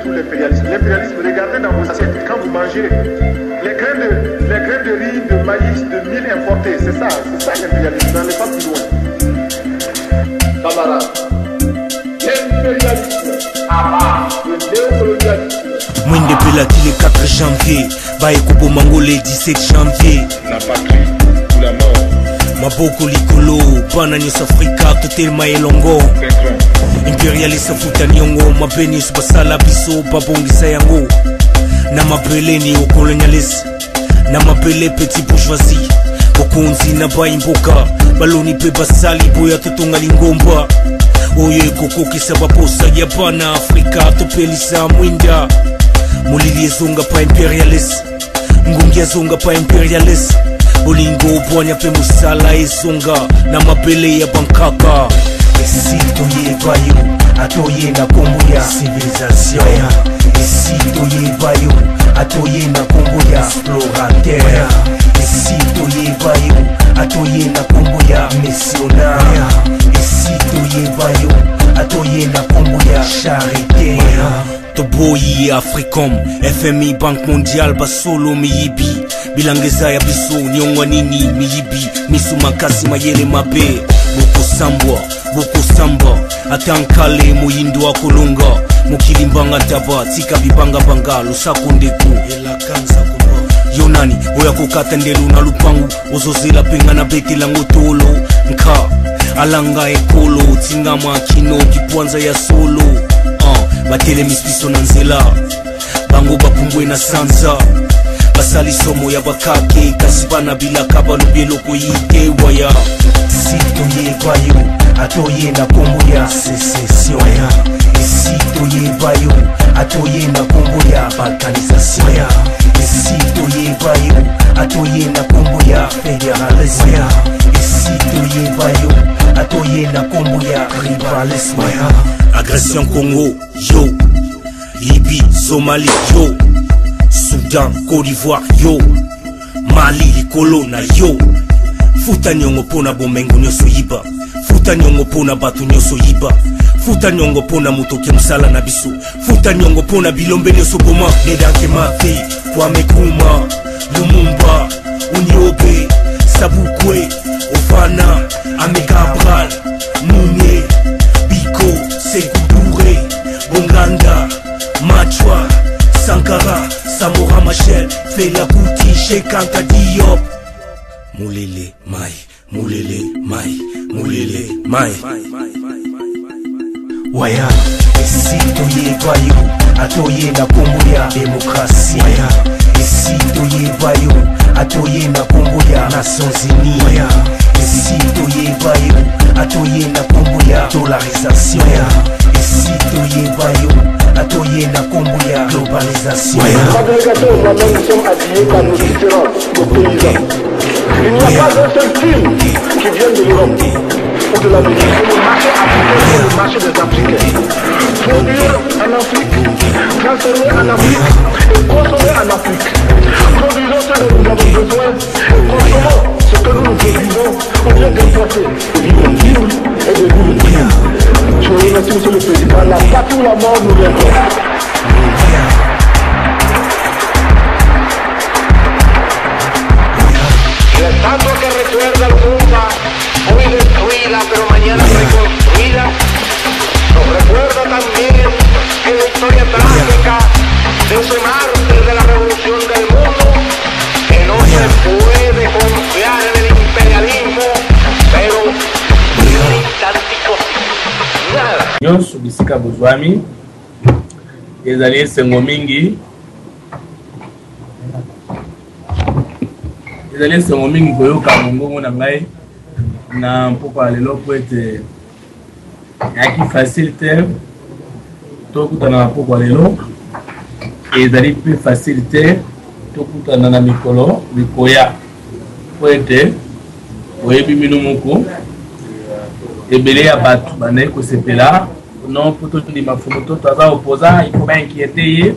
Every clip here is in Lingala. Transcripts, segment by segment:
tout l'impérialisme. L'impérialisme, regardez dans vos assiettes, quand vous mangez les grains de riz, de maïs, de mil importés, c'est ça l'impérialisme, n'allez pas plus loin. Camarades, l'impérialisme, le néocolonialisme. Mwende Pelati le 4 janvier, Baye Kubo Mango le 17 janvier. La patrie ou la mort. Maboko likolo, bana nyos Afrika, totelma elongo. Imperialiste futa nyongo, mabeni subasala biso, babongisa yango. Na mabele ni au colonialiste, na mabele petit bourgeoisie. Bokonzi na bayi mboka, baloni pe basali, boya totonga lingomba. Oye koko kisa baposa, yabana Afrika, topelisa mwinda. Molili zonga pa imperialiste, ngungi zonga pa imperialiste. Bolingo boanya pe musala ezonga na mabele ya bankaka. Esi toye bayo, atoye na kombo ya civilisation ya. Esi toye bayo, atoye na kombo ya explorateur. Esi toye bayo, atoye na kombo ya missionnaire. Esi toye bayo, atoye na kombo ya charité. Toboyi Africom, FMI, Banque Mondiale, Basolo, Miyibi. Bilangeza ya biso, nyongwa nini, Miyibi. Misu makasi mayele mabe. Boko samba, atankale moyindo wa kolonga. Mokilimbanga taba, tika bibanga banga, lusako ndeku. Yonani, oya kokata ndelu na lupangu. Ozozela penga na bete lango tolo. Nka, alanga ekolo, tingama kino, kipwanza ya solo. Batele mispiso na nzela, bango bapungwe na sanza. Basali somo ya bakake, kasibana bila kaba lubieloko yite waya. Si toye bayo, atoye na kombo ya secession ya. Si toye bayo, atoye na kombo ya balkanisation ya. Si toye bayo, atoye na kombo ya fédéralisme ya. Si toye bayo, atoye na kombo ya rivalisme ya. Agression Congo, yo. Libye, Somalie, yo. Soudan, Côte d'Ivoire, yo. Mali, Likolona, yo. Futa nyongo pona bomengo nyoso yiba. Futa nyongo pona batu nyoso yiba. Futa nyongo pona mutoke msala na biso. Futa nyongo pona bilombe nyoso boma. Nedanke mate, Kwame Nkrumah, Lumumba, Unyobe, Sabukwe, Ofana, Ame Cabral, Mounier, Biko, Sekudure, Bonganda, Machwa, Sankara, Samora Machel, Fela Kuti, Shekanta Diop. Mulele mai, mulele mai, mulele mai. Waya, esi toye bayo, atoye na kombo ya demokrasi. Waya, esi toye bayo, atoye na kombo ya Nations Unies. Waya, esi toye bayo, atoye na kombo ya dollarisation. Waya, esi toye bayo, atoye na kombo ya globalisation. Malgré que nous sommes habillés par nos différents paysans. Il n'y a pas d'un seul film qui vient de l'Europe ou de l'Amérique. Le marché africain, c'est le marché des Africains. Produire en Afrique, transformer en Afrique et consommer en Afrique. Produisons ce dont nous avons besoin, consommons ce que nous produisons au lieu d'importer de vivre libre et de vivre libre. Je vous remercie, Monsieur le Président. La patrie ou la mort nous viendra. Tanto que recuerda Cuba, hoy destruida, pero mañana reconstruida. Nos recuerda también que la historia trágica de ese mártir de la revolución del mundo, que no se puede confiar en el imperialismo, pero ni un instantico, nada. Nyonso bisika bozwami, ezali esengo mingi. Ezali songo mingi koyoka mongongo na ngai na mpoko lelo po ete yaki facile te tokutana na mpoko lelo ezali pe facile te tokutana na mikolo mikoya po ete oyebi bino moko ebele ya bato bandaki kosepela non po tondima fumu to toza opposa il faut bainquiéter ye.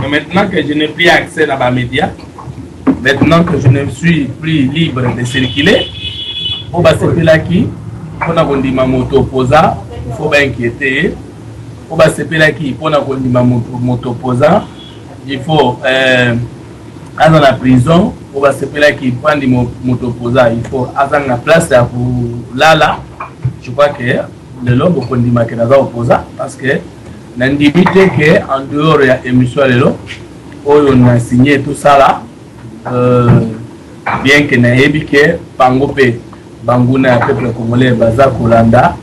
Mais maintenant que je n'ai plus accès à ma média, maintenant que je ne suis plus libre de circuler, pour passer là qui, on a vendu ma moto opposa, il faut pas inquiéter. Faut pas se péler qui pour qu'on dise moto-opposant. Il faut aller dans la prison. Faut pas se péler qui prend des moto-opposants. Il faut aller dans la place pour là. Je crois que le long pour qu'on dise que nous sommes opposants parce que nous avons dit qu'en dehors de l'émission, on a signé tout ça là. Bien que nous ayons dit que Pangope, Bangouna, peuple congolais, Baza Kolanda,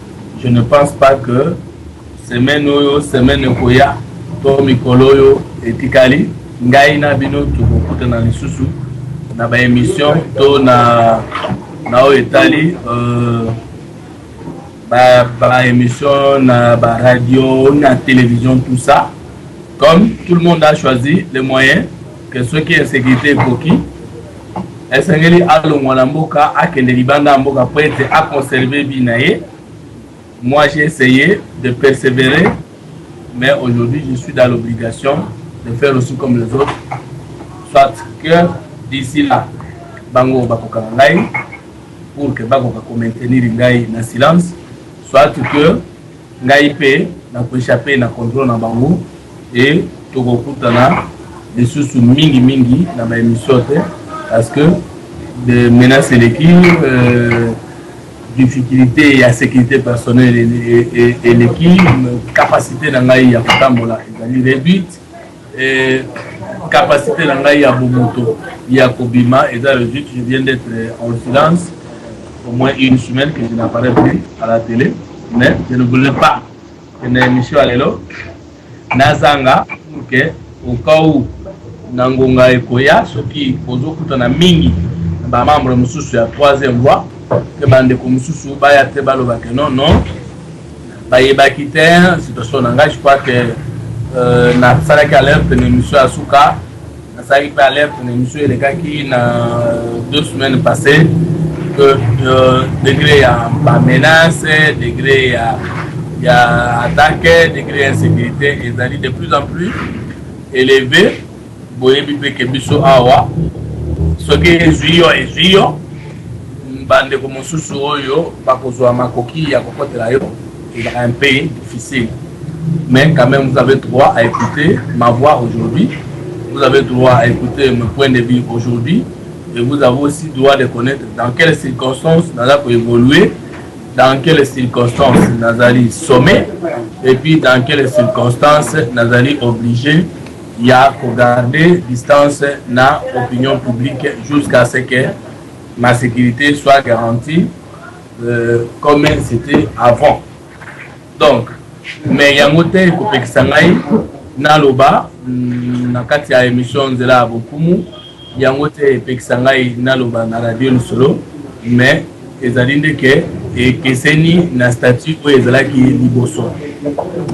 je ne pense pas que semaine Koya, Tomikoloyo et Tikali, Ngaïna Bino, tout le monde dans les sous-sous, dans l'émission, tout na Itali, émission, na radio, na télévision, tout ça. Comme tout le monde a choisi les moyens, que ceux qui ont sécurité pour qui, Esengeli alongwana mboka akende libanda mboka pour être à conserver binaye. Moi j'ai essayé de persévérer, mais aujourd'hui je suis dans l'obligation de faire aussi comme les autres. Soit que d'ici là, bango bakoka ngai pour que bakoka maintenir ngai na silence, soit que ngai pe na ko échapper na contrôle na bango et tokokutana des sous mingi na ba émission parce que de menaces l'équipe, difficulté et sécurité personnelle et l'équipe, capacité d'engager à Katambola est réduite, et capacité d'engager à Bomoto, il y a Kobima, et dans le but, je viens d'être en silence au moins une semaine que je n'apparais plus à la télé, mais je ne voulais pas que l'émission allait là. Nazanga, ok, au cas où Nangonga et Koya, ce qui pose kutana mingi, ba membre mususu ya troisième voie, que bande ko mususu ba ya te balo ba que non, ba yeba kiter, situation nanga, je crois que na salaki alerte na émission Asuka, na salaki pa alerte na émission les gars qui na 2 semaines passées, que degré ya menace, degré ya attaque, degré insécurité, et d'aller de plus en plus élevé. Boyebi peke biso awa soki ezuyo bande ko mosusu oyo bakozwa makoki ya kokotela yo c'est un pays difficile, mais quand même vous avez droit à écouter ma voix aujourd'hui, vous avez droit à écouter mon point de vue aujourd'hui, et vous avez aussi droit de connaître dans quelles circonstances nous avons évolué, dans quelles circonstances nous avons sommé, et puis dans quelles circonstances nous avons obligé. Il y a qu'à garder distance dans l'opinion publique jusqu'à ce que ma sécurité soit garantie comme c'était avant. Donc, mais il y a un côté qui dans le bas, dans la émission de la Bokumu, il y a un côté qui dans le bas, dans la radio solo, mais ils ont dit que c'est ni na statut où ils ont qui liboso.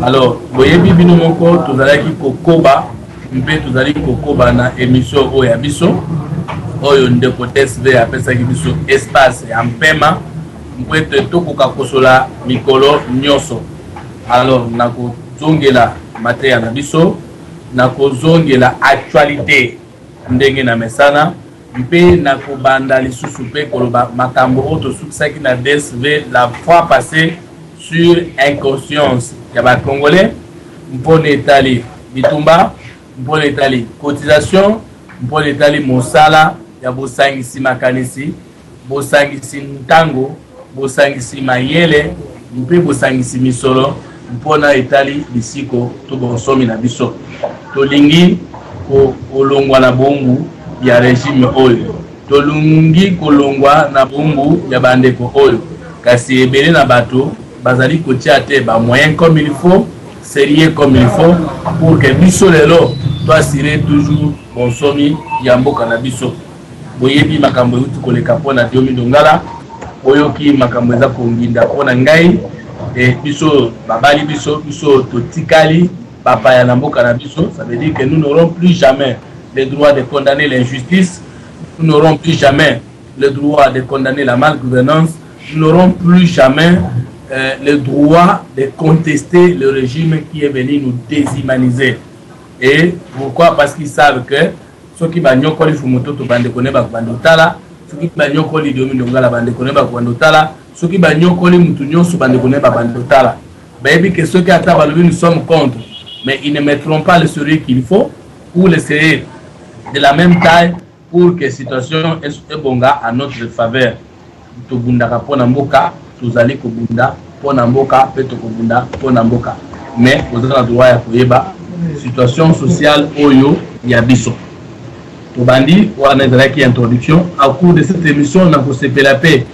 Alors, vous voyez, Bibino Moko, tout à l'heure qui kokoba. Nous allons faire une émission au Yabiso, où on décote SV après ça qui biso espace en paiement, nous pouvons être tout pour Kakosola, Mikolo, Nyoso. Alors, nous avons zongela matériel na biso, nous avons zongela actualité, ndenge na mesana, mpe na ko banda li susupe koloba makambo auto succès qui na DSV la fois passée sur inconscience. Ya ba Congolais, mpone etali bitumba. Pour l'étali cotisation, pour l'étali mosala, ya bosangisi makanisi, bosangisi ntango, bosangisi mayele, mpe bosangisi misolo, mpona etali bisiko to bonsomi na biso. Tolingi ko olongwa na bongo ya régime oyo. Tolungi kolongwa na bongo ya bandeko oyo. Kasi ebele na bato bazali kotia te ba moyen comme il faut. Sérieux comme il faut pour que biso lelo doit assurer toujours bonsomi yambo kanabiso. Boyebi makambo yutu koleka pona Diomi Dongala, oyoki makambo eza konginda pona ngai et biso babali biso totikali papa ya nambo kanabiso. Ça veut dire que nous n'aurons plus jamais le droit de condamner l'injustice, nous n'aurons plus jamais le droit de condamner la malgouvernance, nous n'aurons plus jamais le droit de contester le régime qui est venu nous déshumaniser. Et pourquoi? Parce qu'ils savent que ceux qui ont fait les Fumoto to bande koneba bandotala, ceux qui ont fait les Diomi Dongala bande koneba bandotala, ceux qui ont fait les Mutunyo sous bande koneba bandotala. Baby, que ceux qui attendent, nous sommes contre. Mais ils ne mettront pas le sérieux qu'il faut ou le sérieux de la même taille pour que la situation est bonne à notre faveur. Tobunda pona mboka, tozali kobunda pona mboka, pe tokobunda pona mboka. Mais vous avez le droit à koyeba situation sociale oyo ya biso. Tobandi wana ezalaki introduction. Au cours de cette émission, on a kosepela pe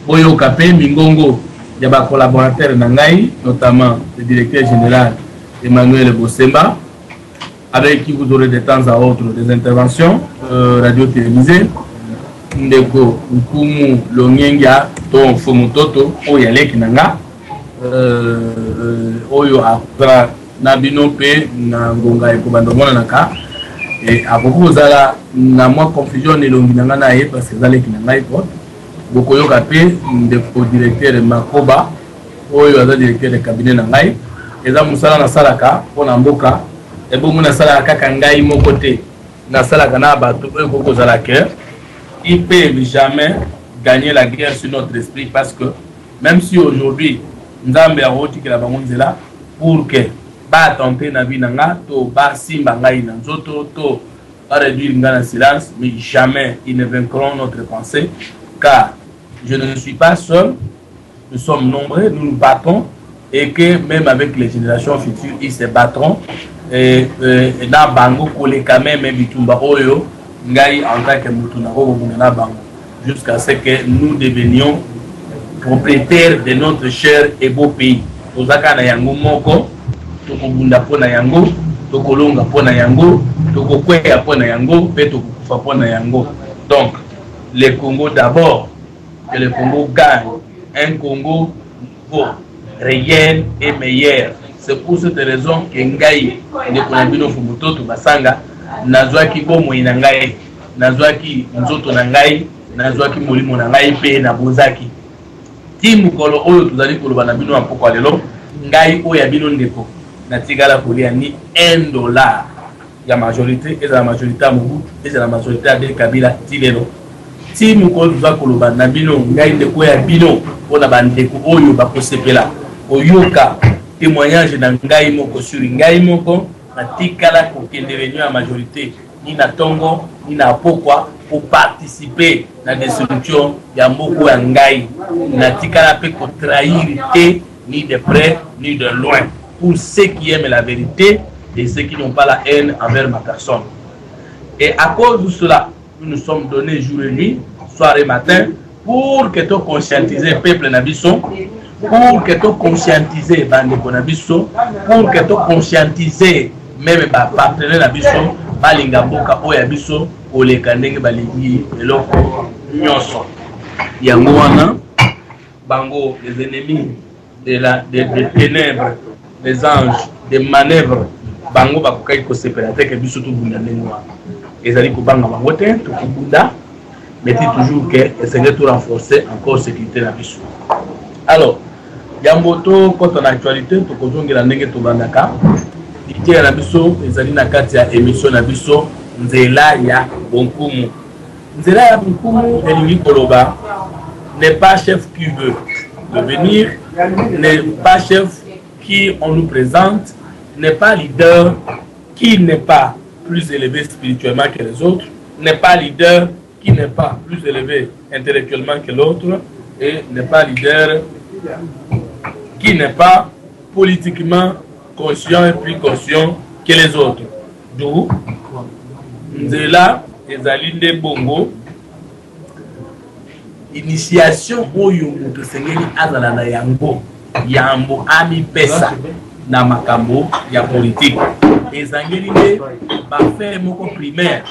oyo kapé mingongo ya ba collaborateurs na ngai, notamment le directeur général Emmanuel Bosemba, avec qui vous aurez de temps à autre des interventions radio-télévisées. Ndeko Nkumu Longenga to Fomutoto oyo aleki nanga oyo akra na bino pe na ngonga ekobanda mona naka et akokozala na mwa confusion elongi nanga na ye parce que zaleki nanga iko bokoyoka pe ndeko directeur Makoba oyo aza directeur de cabinet na ngai eza musala na salaka pona mboka ebo mona salaka kaka ngai moko te na salaka na bato oyo kokozala ke il peut jamais gagner la guerre sur notre esprit parce que même si aujourd'hui Nzambe a roti que la bangonze là pour que ba tenter na binanga to ba simba ngai na nzoto to ba réduire ngana silence mais jamais ils ne vaincront notre pensée car je ne suis pas seul, nous sommes nombreux, nous nous battons et que même avec les générations futures ils se battront et na bango kole quand même bitumba oyo ngai en tant que mutuna na bango jusqu'à ce que nous devenions propriétaires de notre cher et beau pays. Tozaka na yango moko, tokobunda pona yango, tokolonga pona yango, tokokweya pona yango, pe tokokufa pona yango. Donc, le Congo d'abord, que le Congo gagne un Congo beau, réel et meilleur. C'est pour cette raison que ngai ne konabino Fumutoto Basanga nazwaki bomo ina ngai, nazwaki nzoto na ngai, nazwaki molimo na ngai pe na bozaki. Timu kolo oyo tuzali koloba na bino apoko lelo ngai oyo ya bino ndeko na tigala kolia ni $1 ya majorité et la majorité à Mobutu et la majorité à Del Kabila tilelo. Timu kolo tuzali koloba na bino ngai ndeko ya bino pona bandeko oyo bakosepela oyoka témoignage na ngai moko sur ngai moko na tikala kokende réunion à majorité ni na tongo ni na pokwa pour participer à la destruction ya mboko ya ngai na tikala pe ko trahir te ni de près ni de loin pour ceux qui aiment la vérité et ceux qui n'ont pas la haine envers ma personne. Et à cause de cela, nous nous sommes donnés jour et nuit, soir et matin, pour que tu conscientises le peuple nabiso, pour que tu conscientises bandeko nabiso, pour que tu conscientises même ba partenaire nabiso, balinga mboka oya biso oleka ndenge balingi eloko nyonso yango wana bango les ennemis des ténèbres, des anges, des manœuvres bango bakokai ko sepela te ke biso to bunda ndenge wana ezali ko banga bango te to bunda mais toujours que essayer de renforcer encore sécurité na biso. Alors yambo to kota na actualité to kozongela ndenge to bandaka itié na biso ezali na kati ya émission na biso nzela ya bonkumu. Nzela ya bonkumu elingi koloba n'est pas chef qui veut devenir, n'est pas chef qui on nous présente, n'est pas leader qui n'est pas plus élevé spirituellement que les autres, n'est pas leader qui n'est pas plus élevé intellectuellement que l'autre et n'est pas leader qui n'est pas politiquement conscient et plus conscient que les autres. D'où Nzela ezali nde bongo initiation oyo mutu sengeli azala na yango yambo ami pesa na makambo ya politique ezangeli nde bafaire moko primaire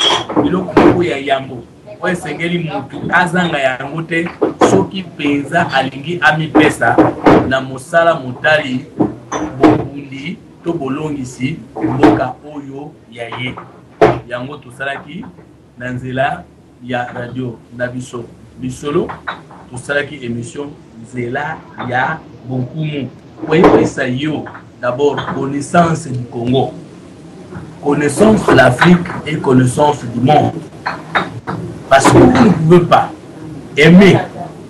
biloko moko ya yambo oyo sengeli mutu azanga yango te soki penza alingi ami pesa na mosala motali bobundi to bolongisi mboka oyo ya ye yango tosalaki na nzela ya radio na biso bisolo tosalaki émission nzela ya bonkumu po epesa yo d'abord connaissance du Congo, connaissance de l'Afrique et connaissance du monde, parce que vous ne pouvez pas aimer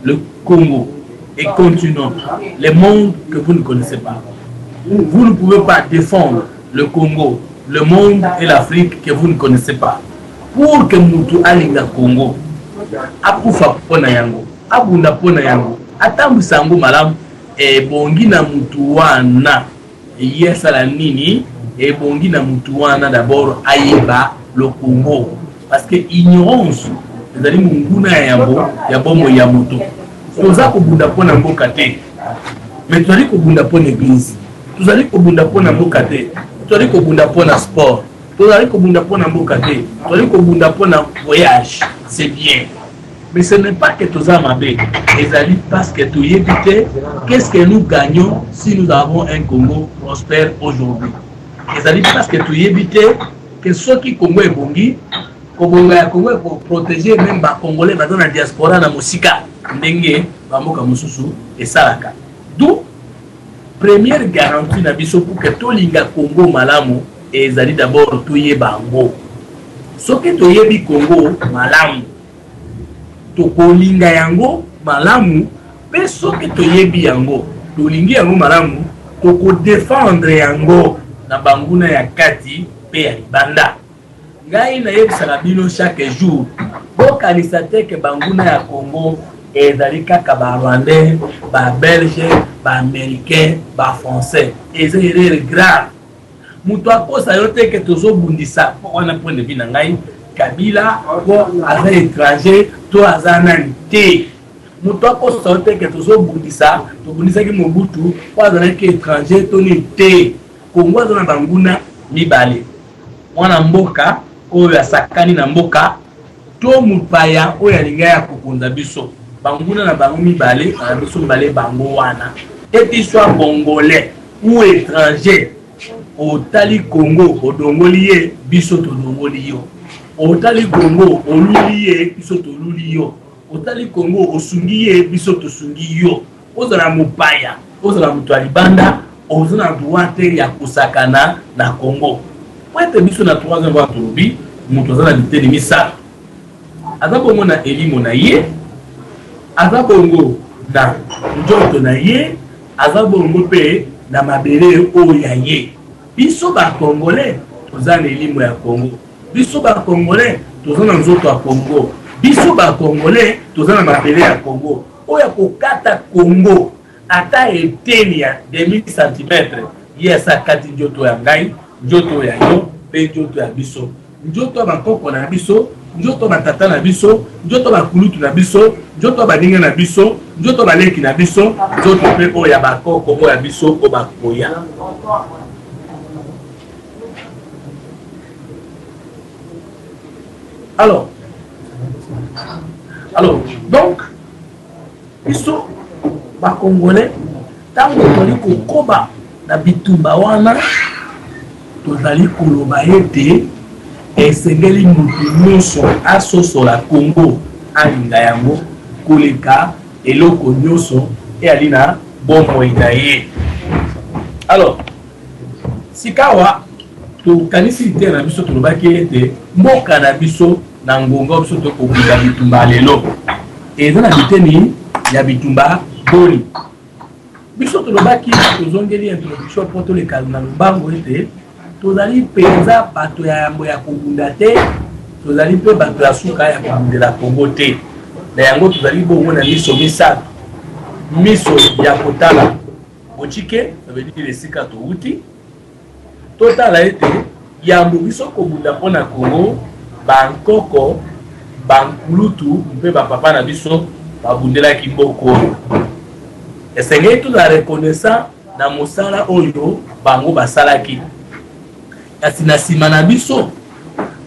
le Congo et continent, le monde que vous ne connaissez pas. Vous ne pouvez pas défendre le Congo, le monde et l'Afrique que vous ne connaissez pas. Pour que Moutou alinga Congo, akufa pona yango, abunda pona yango, atambisa yango malamu, bongi na Moutou wana, yesala nini, bongi na Moutou wana d'abord ayeba le Congo. Parce que ignorance, vous allez munguna yango, yabomo ya Moutou. Toza kobunda pona mboka te. Mais tu allez kobunda pona église. Tu allez kobunda pona mboka te. Tu allez kobunda pona sport. Tu allez kobunda pona mboka te. Tu allez kobunda pona voyage. C'est bien. Mais ce n'est pas que toza mabé. Ezali parce que tu éviter qu'est-ce que nous gagnons si nous avons un Congo prospère aujourd'hui. Ezali parce que tu éviter que ceux qui Congo est bongi, Congo pour protéger même les Congolais dans la diaspora na musika ndenge bamoka mususu et salaka. D'où première garantie na biso pour que to linga Congo malamu ezali d'abord toye bango. Soki toyebi Congo malamu to kolinga yango malamu pe soki toyebi yango to lingi yango malamu to ko défendre yango na banguna ya kati pe ya libanda. Ngai na yebisaka bino chaque jour bokanisa te ke banguna ya Congo ezali kaka ba Rwandais, ba Belge, ba Américain, ba Français. Eza erreur grave. Mutu akosa yo te ke tozobundisa wana point de vue na ngai Kabila po aza étranger to aza nani te. Mutu akosa yo te ke tozobundisa tobundisaki Mobutu po azalaki étranger to ni te. Congo aza na banguna mibale. Mwana mboka oyo asakani na mboka to mupaya oyo alinga ya kokonza biso. Banguna na bango mibale na biso mibale bango wana. Et qu'il soit congolais ou étranger, au Tali Congo, au Dongolié, biso to Dongolio. Au Tali Congo, au Lulié, biso to Lulio. Au Tali Congo, au Sungié, biso to Sungio. Aux la mupaya, aux la mutualibanda, aux la droite ya kusakana na Congo. Pointe biso na 3e voie Torobi, mutoza na bité de misa. Azabongo na elimo na ye, azabongo na njoto na ye, azabongo pe na mabele oya ye. Biso ba Congolais, toza na elimo ya Congo. Biso ba Congolais, toza na nzoto ya Congo. Biso ba Congolais, toza na mabele ya Congo. Oya kokata Congo, ata eteni ya 2000 cm. Yesa kati njoto ya ngai, njoto ya yo, pe njoto ya biso. Njoto ba koko na biso, njoto ba tata na biso, njoto ba kulutu na biso, njoto ba dinga na biso, njoto ba leki na biso, njoto pe oya ba koko ya biso ko ba koya. Alors, donc, biso ba Congolais, tango toli ko koba na bitumba wana, tozali koloba ete esengeli mutu nyonso asosola Congo alinga yango koleka eloko nyonso eyali na bomoi na ye. Alors, sikawa tokanisi te na biso tolobaki ete mboka na biso na ngonga biso tokobunda bitumba lelo eza na biteni ya bitumba boni. Biso tolobaki tozongeli introduction po toleka na lubango ete tozali penza bato ya yambo ya kobunda te, tozali pe bato ya suka ya kobundela Congo te. Na yango tozali bongo na miso misato. Miso ya kotala ochike, ça veut dire esika touti. Totala ete yambo biso kobunda pona Congo, bankoko, bankulutu, mpe bapapa na biso babundela kimboko. Esengeli tout la reconnaissant na mosala oyo bango basalaki. Kasi na sima na biso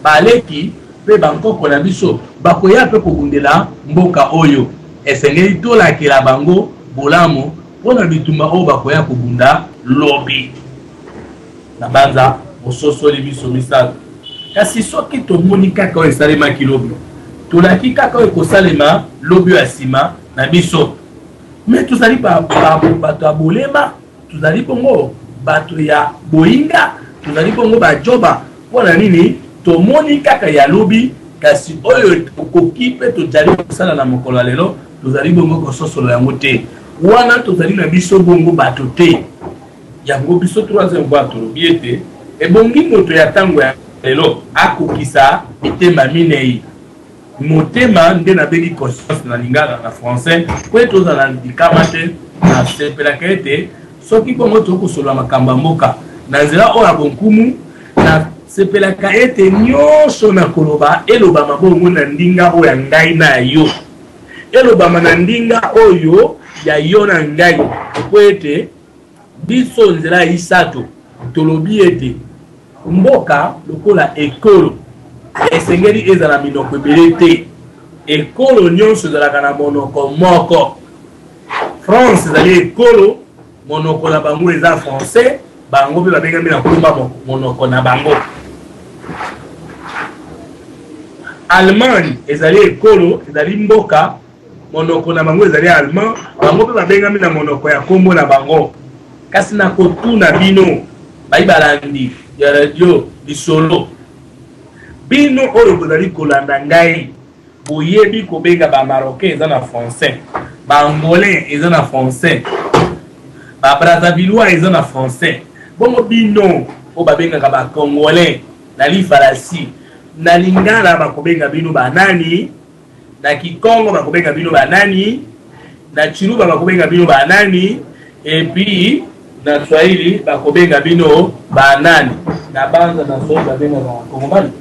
baleki pe bankoko na biso bakoya pe kobundela mboka oyo. Esengeli tolakela bango bolamo mpona bitumba oyo bakoya kobunda lobi na banza ososoli biso misato. Kasi soki tomoni kaka oyo esalemaki lobi tolaki kaka oyo ekosalema lobi ya nsima na biso. Mais tozali bato ya bolema, tozali bongo bato ya boyinga, tozali bongo bajoba mpona nini tomoni kaka ya lobi. Kasi oyo okoki pe tozali kosala na mokolo ya lelo tozali bongo kososolo yango te. Wana tozali na biso bongo bato te. yango biso troisième voie tolobi ete ebongi moto ya ntango ya lelo akokisa mitema minei motema nde nabengi conscience na lingala na français po ete ozala likama te nasepelaka ete soki bongo tokosolola makambo ya mboka na nzela oyo ya bonkumu nasepelaka ete nyonso na koloba elobama bongo na ndinga oyo ya ngai na yo elobama na ndinga oyo ya yo na ngai po ete biso nzela isato tolobi ete mboka lokola ekolo esengeli ezala minoko ebele te ekolo nyonso ezalaka na monoko moko France ezali ekolo monoko na bango eza français bango mpe babengami na kolomba monoko na bango Allemagne ezali ekolo ezali mboka monoko na bango ezali allemand bango mpe babengami na monoko ya kombo na bango kasi na kotuna bino bayibalandi ya radio lisolo bino oyo bozali kolanda ngai boyebi kobenga ba marocain eza na français ba angolais eza na français ba brazzavillois eza na français bongo bino o babengaka ba congolais na lifarasi na lingala bakobenga bino banani na kikongo bakobenga bino banani na chiluba bakobenga bino banani et puis na swahili bakobenga bino banani na banza na swahili babenga bakongomani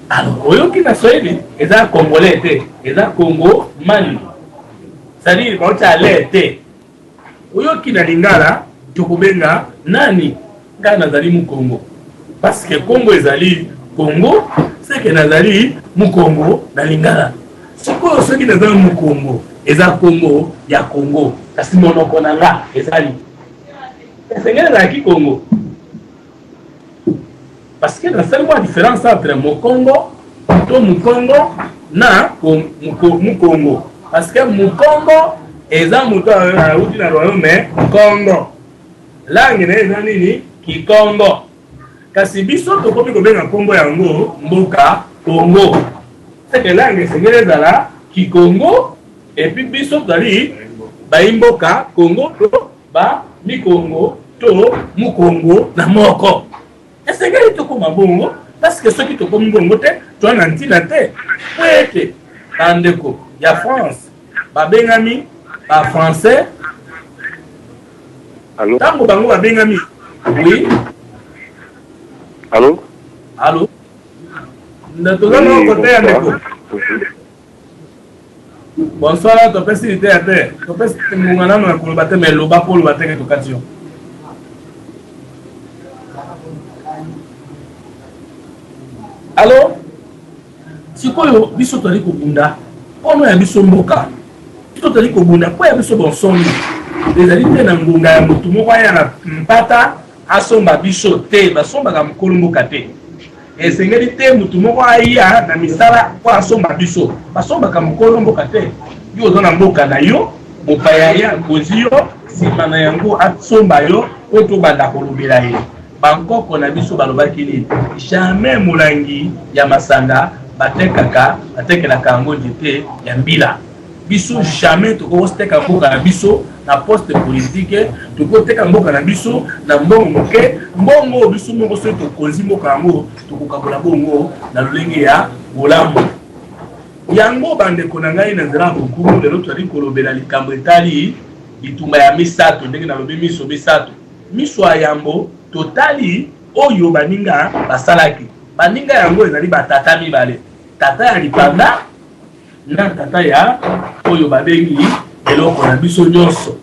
alors oyoki na swahili eza congolais te eza congo mali c'est-à-dire baota ale te oyoki na lingala tokobenga nani nga nazali mukongo parce que congo ezali congo c'est que nazali mukongo na lingala sikoyo soki nazali mukongo eza congo ya congo kasi monoko na nga ezali esengeli ezalaki congo parce que nasali mwa différence entre mokongo to mukongo na mukongo parce que mukongo eza moto auti na royaume congo langue na eza nini kikongo kasi biso tokomi kobenga nkombo yango mboka congo seke langue esengeli ezala kikongo epuis biso tozali bayimboka congo to ba mikongo to mukongo na moko esengeli tokoma bongo parce que soki tokomi bongo te toa na ntina te po ete bandeko ya France babengami ba français ntango bango babengami oui allô allô toza na kote ya ndeko bonsoir topesi ite ya te topesi ngunga nano ya koloba te me loba po loba teke tokati yo alors sikoyo biso tozali kobunda mpono ya biso mboka biso tozali kobunda mpo ya biso bonsomi ezali te na ngunga ya motu moko aya na mpata asomba biso te basombaka mokolo mboka te esengeli te motu moko aya na misala mpo asomba biso basombaka mokolo mboka te yo oza na mboka na yo mopaya ya akozi yo nsima na yango asomba yo po tobanda kolobela ye bankoko na biso balobaki nini jamais molangi ya masanga batekelaka yango nzete ya mbila biso jamais tokoteka mboka na biso na poste politique tokoteka mboka na biso na mbongo moke mbongo biso moko soki tokonzi mboka yango tokokabola bongo na lolenge ya bolamu yango bandeko na ngai na nzela bokumu lelo tozali kolobela likambo etali litumba ya misato ndenge nalobi miso misato miso ya yambo totali oyo baninga basalaki baninga yango ezali batata mibale tata ya lipanda na tata ya oyo babengi eloko na biso nyonso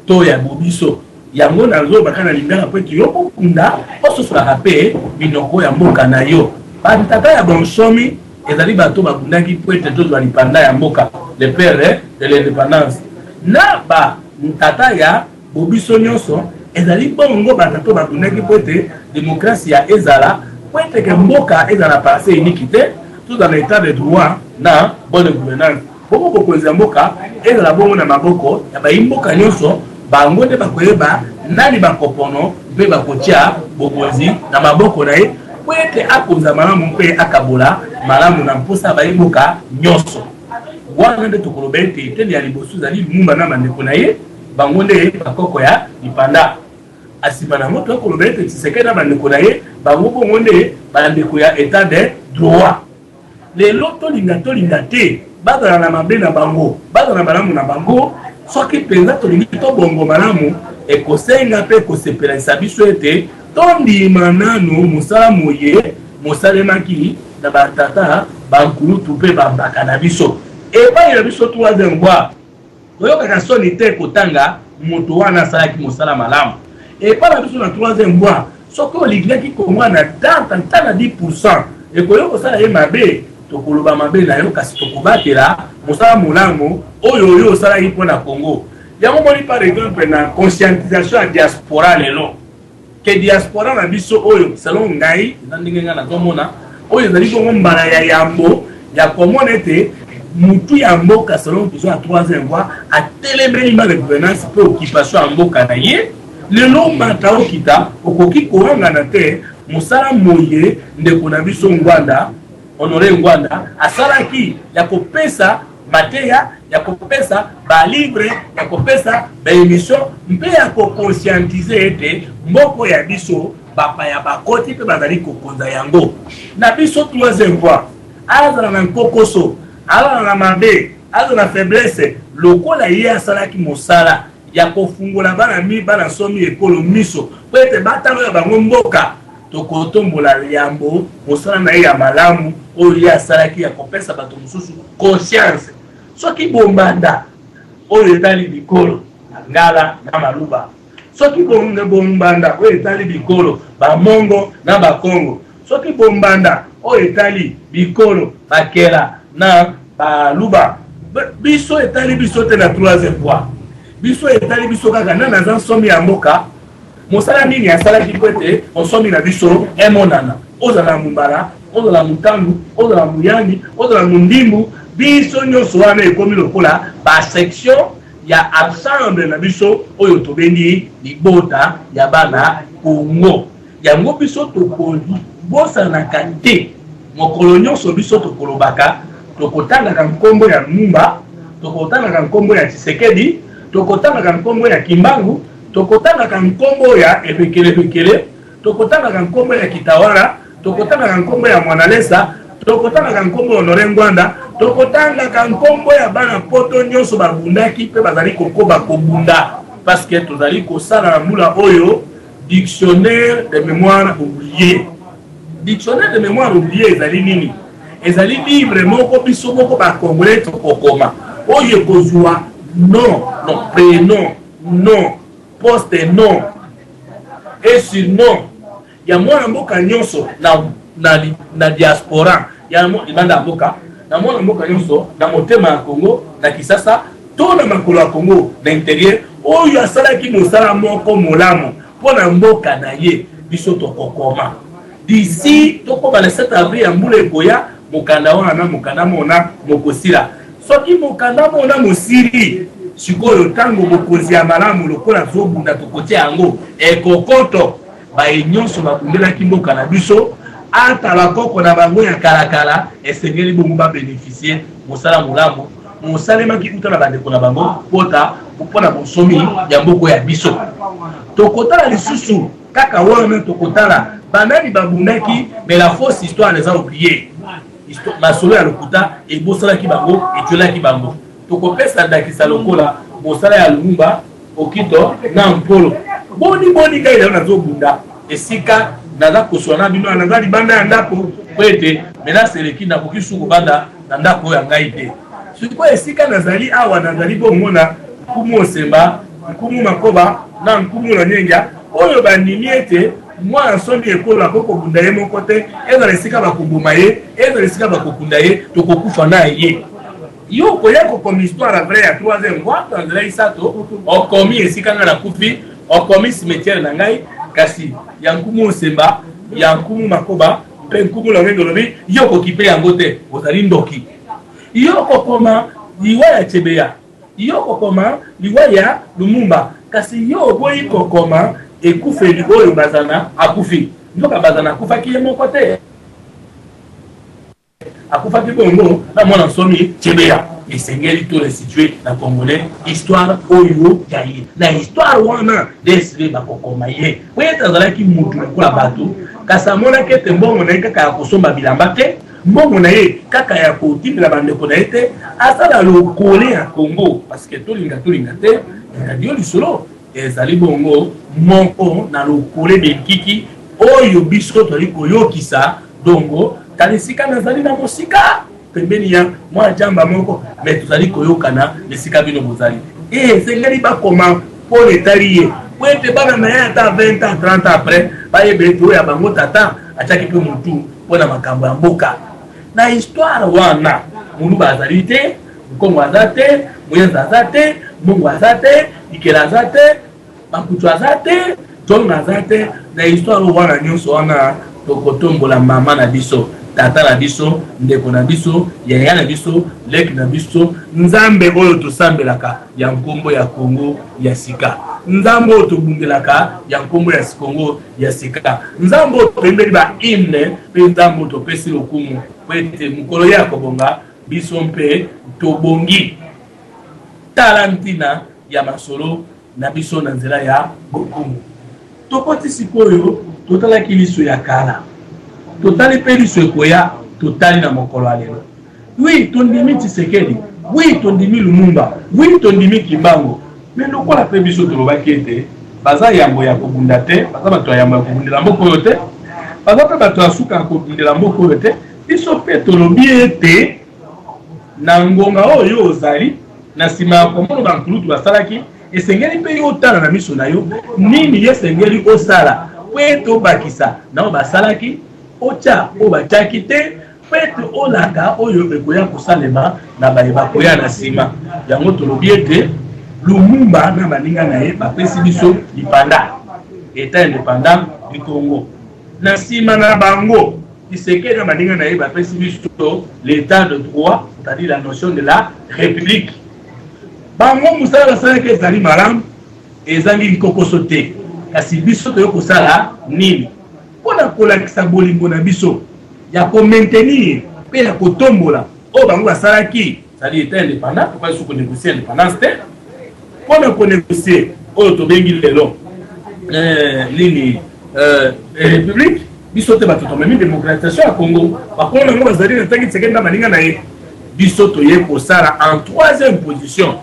to ya bobiso yango nazobaka na lingala po ete yo kokunda ososolaka mpe minoko ya mboka na yo batata ya bonsomi ezali bato bakundaki po ete tozwa lipanda ya mboka le père de l'indépendance na batata ya bobiso nyonso ezali bongo batata bakundaki po ete démocratie ezala po ete ke mboka ezala passé unique te tout en état de droit na bonne gouvernance bongo bokonzi ya mboka ezala bongo na maboko ya bayimboka nyonso bango nde bakoyeba nani bakopono mpe bakotia bokonzi na maboko na ye po ete akonza malamu mpe akabola malamu na mposa bayimboka nyonso wana nde tokoloba ete eteni ya liboso ezali lumumba na bandeko na ye bangonde bakoko ya ipanda asimana moto ko lobete Tshisekedi na bandeko na ye bango bongonde bandeko ya état de droit lelo tolinga te bazala na mabe na bango bazala na malamu na bango soki penza tolingi to bongo malamu ekosenga pe kosepelisa biso ete tondima nanu mosala moye mosalemaki na batata bankulutu mpe bambaka na biso epai na biso troisième fois oyokaka soni te kotanga moto wana asalaki mosala malamu epai na biso na troisième fois soki olingaki kongwa na tanta na 10% ekoyo kosala ye mabe tokoloba mabe na yo kasi tokobatela mosala molamu oyo osalaki mpona Congo yango moni par exemple na conscientisation ya diaspora lelo ke diaspora na biso oyo selon ngai na ndenge nga nazomona oyo ezali bongo mbala ya yambo ya komona ete mutu ya mboka selon besoin ya troisième fois atelemeli ma gouvernance mpe occupation ya mboka na ye lelo mata okita okoki koyangana te mosala moye ndeko na biso Ngwanda Honoré Ngwanda asalaki ya kopesa mateya ya kopesa ba livre ya kopesa ba émission mpe ya conscientiser ete mboko ya biso bapa ya bakoti pe bazali kokonza yango na biso troisième fois azala na nkokoso ala na mabe ala na faiblesse lokola ye asalaki mosala ya kofungola bana somi ekolo miso po ete batalo ya bango mboka tokotombola yambo mosala na ye ya malamu oyo ye asalaki ya kopesa bato mosusu conscience soki bombanda oyo etali bikolo ngala na maluba soki bombanda oyo etali bikolo bamongo na bakongo soki bombanda oyo etali bikolo bakela na baluba biso etali biso te na troisième fois biso etali biso kaka na naza nsomi ya mboka mosala nini asalaki po ete onsomi na biso emonana ozala mumbala ozala mutandu ozala muyani ozala mundimbu biso nyonso wana ekomi lokola basection ya ensemble na biso oyo tobengi libota ya bana Congo yango biso tokobosanaka te mokolo nyonso biso tokolobaka tokotangaka nkombo ya Lumumba tokotangaka nkombo ya Tshisekedi tokotangaka nkombo ya Kimbangu tokotangaka nkombo ya Ebekele tokotangaka nkombo ya Kitawala tokotangaka nkombo ya Mwanalesa tokotangaka nkombo ya Honoré Ngwanda tokotangaka nkombo ya bana poto nyonso babundaki pe bazali kokoba kobunda parce que tozali kosala na mbula oyo dictionnaire de mémoire oublié dictionnaire de mémoire oublié ezali nini ezali livre moko biso moko ba congolais tokokoma oyo kozwa non prénom non poste non et surnom ya mwana mboka nyonso na diaspora ya libanda mboka na mwana mboka nyonso na motema ya Congo na Kisasa to na makolo ya Congo na intérieur oyo asalaki mosala moko molamu pona mboka na ye biso tokokoma d'ici tokoma le 7 avril ya mbula ekoya mokanda wana mokanda mona mokosila soki mokanda mona mosili sikoyo tango bokonzi ya malamu lokola zobunda tokotia yango ekokoto baye nyonso babundelaki mboka na biso ata bakoko na bango ya kalakala esengeli bongo babénéficier mosala molamu mosalemaki kuta na bandeko na bango mpona bosomi ya mboko ya biso tokotala lisusu kaka wana tokotala banani babundaki mais la fausse histoire les a oubliés masolo ya lokuta ebosalaki bango etiolaki bango tokopesa ndakisa lokola mosala ya Lumumba okito na mpolo boni ngai lelo nazobunda esika naza koswana bino naza libanda ya ndako po ete menace eleki nakoki suku banda na ndako ya ngai te siko esika nazali awa nazali bomona nkumu osemba nkumu makoba na nkumu lonyenga oyo bandimi ete mwana somi ekolo akokobunda ye moko te ezala esika bakoboma ye ezala esika bakokunda ye tokokufa na ye yo koya kokomi histoire vrai ya troisième fois tanzela isato okomi esika nga na kufi okomi cimetière na ngai kasi ya nkumu osemba ya nkumu makoba mpe nkumu lonyenga lobi yo kokipe yango te ozali ndoki yo kokoma liwa ya Chebeya yo kokoma liwa ya Lumumba kasi yo oboyi kokoma ekufeli oyo bazana akufi ndoka bazana akufaki ye moko te akufaki bongo na mwana nsomi Chebeya et sengeli to restituer na congolais histoire oyo yaye na histoire wana desle bakokoma ye weta zalaki mutu kwa bato kasamona kete mbongo na kaka ya kosomba bilamba te mbongo na ye kaka ya kotimela bandeko na ye te asala lokole ya Congo parce que tolinga te radio lisolo ezali bongo moko na lokole benkiki oyo biso toli koyokisa dongo talisika nazali na mosika pembeni ya mwa jamba moko mais tozali koyokana lesika bino bozali sengeli bakoma po etaliye wete bana na ya ata 20 ans 30 ans après baye beto ya bango tata ataki pe mutu pona makambo ya mboka na histoire wana munu bazali te Kongo azate Moyenza azate Mungu azate Ikela azate Makutu azate Tonga azate na histoire wana nyonso wana tokotombola mama na biso tata na biso ndeko na biso yaya na biso leki na biso nzambe oyo tosambelaka ya nkombo ya Kongo ya sika nzambe oyo tobungelaka ya nkombo ya Kongo ya sika nzambe oyo topembeli ba hymne pe nzambe oyo topesi lokumu pete mukolo ya kobonga biso mpe tobongi talantina ya masolo na biso na nzela ya bokumu tokoti sikoyo totalaki liso ya kala totali pe liso ekoya totali na mokolo alelo oui tondimi Tshisekedi oui tondimi Lumumba oui tondimi Kimbango mais lokola pe biso tolobaki ete baza yambo ya kobunda te baza bato ya yambo ya kobundela mboko oyo te baza pe bato ya suka ya kobundela mboko oyo te biso pe tolobi ete na ngonga oyo ozali na nsima ya komono bankulutu basalaki esengeli mpe yo otala na miso na yo nini esengeli osala po ete obakisa nao basalaki ocha obatiaki te po ete olaka oyo ekoya kosalema na baye bakoya na nsima yango tolobi ete Lumumba na baninga na ye bapesi biso lipanda eta indépendant du Congo na nsima na bango Tshisekedi na baninga na ye bapesi biso l'état de droit, c'est-à-dire la notion de la république bango musala basalaki ezali malamu ezangi likokoso te kasi biso toyo kosala nini mpona kolakisa bolingo na biso ya komaintenir mpe ya kotombola oyo bango basalaki c'est-à-dire état indépendant pourquoi biso konégocier indépendance te mpona konégocier oyo tobengi lelo nini république biso te bato tomemi démocratisation ya Congo bakolo nango bazali na ntangi Tshisekedi na baninga na ye biso toye kosala en troisième position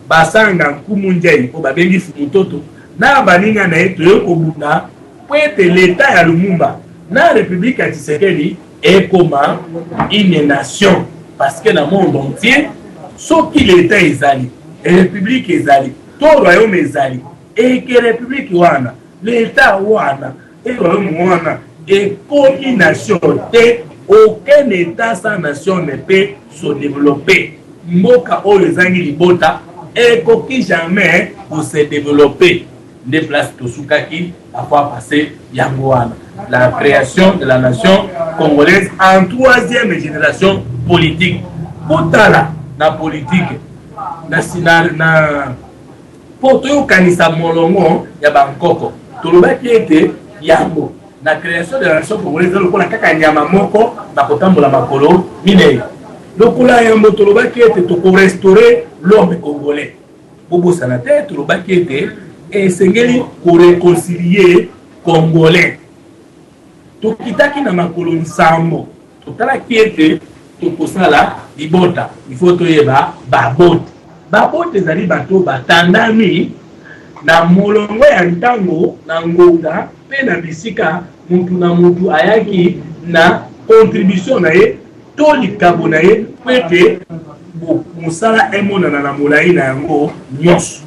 basanga nkumu njei po babengi fumutoto na baninga na ye toye kobunda po ete l'état ya Lumumba na république ya Tshisekedi ekoma une nation parce que na monde entier soki l'état ezali république ezali to royaume ezali eke république wana l'état wana et royaume wana ekomi nation te aucun état sans nation ne peut se développer mboka oyo ezangi libota ekoki jamais pour se développer des places tosukaki à fois passer yango wana la création de la nation congolaise en troisième génération politique potala na politique na poto yo kanisa molongo ya bankoko tolobaki ete yango la création de la nation congolaise lokola kaka nyama moko na kotambola makolo minei lokola yambo tolobaki ete toko restaurer l'homme congolais bobo sanate tolobaki ete esengeli ko réconcilier congolais tokitaki na makolo nsambo totalaki ete tokosala libota il faut toyeba babote ezali bato batandami na molongo ya ntango na ngonga pe na bisika mutu na mutu ayaki na contribution na ye to likabo na ye pete musala emonana na molai na yango nyonso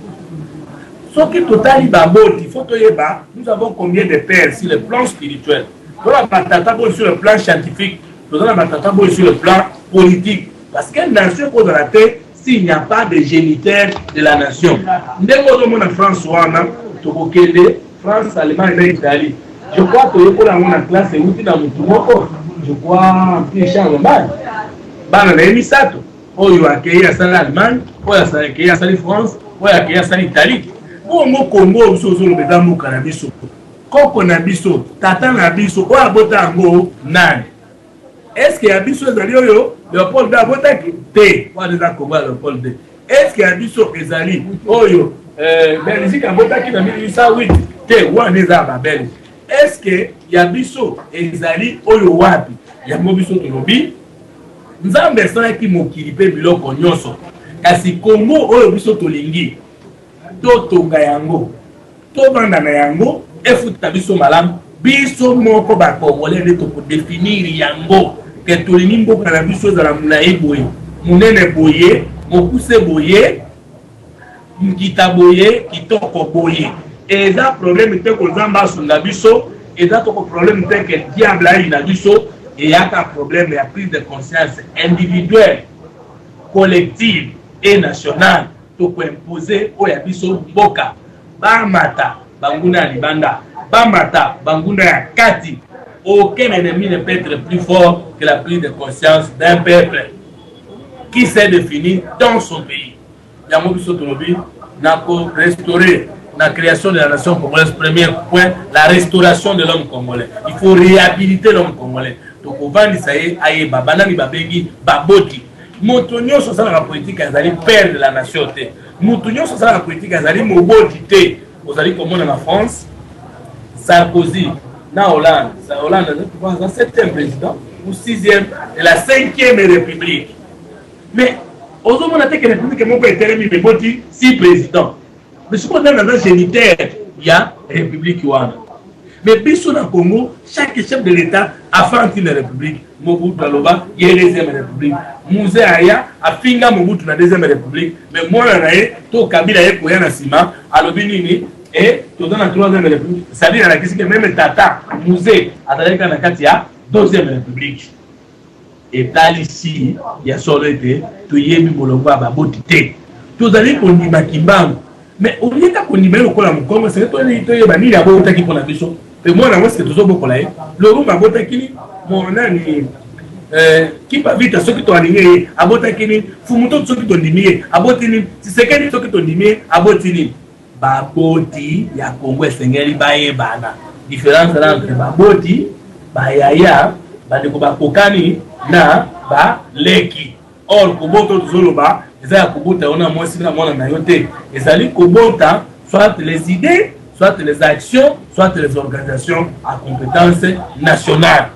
soki totali baboti faut toyeba nous avons combien de pères sur le plan spirituel tola batata bo sur le plan scientifique tola batata bo sur le plan politique parce que nation ko dans la terre s'il n'y a pas de géniteur de la nation ndeko do mona France wana tokokende France Allemagne et Italie je crois que pour la mona classe uti na mutu moko je crois Pierre Charles Mbali bana na emisato oyo akei asala Allemagne oyo akei asala France oyo akei asala Italie bongo Congo biso zo lobeza muka na biso koko na biso tata na biso oyo abota yango nani est-ce que ya biso ezali oyo Léopold da botaki te wana eza Congo ya Léopold de est-ce que ya biso ezali oyo Belgique abotaki na 1808 te wana eza ba Belge est-ce que ya biso ezali oyo wapi yango biso tolobi Nzambe asalaki mokili mpe biloko nyonso kasi Congo oyo biso tolingi totonga yango tovanda na yango efuta biso malamu biso moko bakongolais nde tokodefinir yango ke tolingi mboka na biso ezala molayi boye monene boye mokuse boye mkita boye kitoko boye eza problème te ko Nzambe asunga biso eza toko problème te ke diable ayi na biso eyaka problème ya prise de conscience individuelle collective et nationale toko imposer oya biso mboka bamata banguna ya libanda bamata banguna ya kati. Aucun ennemi ne peut être plus fort que la prise de conscience d'un peuple qui s'est défini dans son pays. Yango biso tolobi nako restaurer la création de la nation congolaise. Premier point, la restauration de l'homme congolais. Il faut réhabiliter l'homme congolais. Donc au vent d'Isaïe, aïe babanani babengi baboti. Moutonio sur la politique azali père de la nation te. Moutonio sur la politique azali moboti te. Vous allez comme en France, Sarkozy, na Hollande, Hollande est le 7e président ou 6e de la 5e république. Mais aux hommes on a dit que la république est mon père mais boti 6 présidents. Mais ce qu'on a dans un génitaire, il y a république ouana. Mais biso na Congo, chaque chef de l'État a fait une république. Mobutu Aloba, il y a une 2e république. Mouzé Aya a finga Mobutu na 2e république. Mais moi, to Kabila est pour na sima, alobinini et to dans la 3e république. C'est-à-dire que même Tata Mouzé a d'ailleurs na katia 2e république. Et tal ici, il y a solo été, to yebi bolongwa babotité. To zali kondima kimbango. Mais au lieu de connaître le Congo, comme c'est toi qui bani la botte qui pour la mission. Et moi, la c'est toujours beaucoup là. Le roux ma botte qui mon ami qui pas vite ceux qui t'ont aligné, à botte qui fumuto ceux qui t'ont dimé, à bottini, si c'est qu'elle ceux qui t'ont dimé, à bottini. Baboti, ya Congo sengeli baye bana. Différence entre baboti, bayaya, badeko kokani na ba leki. Or koboto zoloba ezali kobota on a moins si na mona na yote ezali kobota soit les idées soit les actions soit les organisations à compétence nationale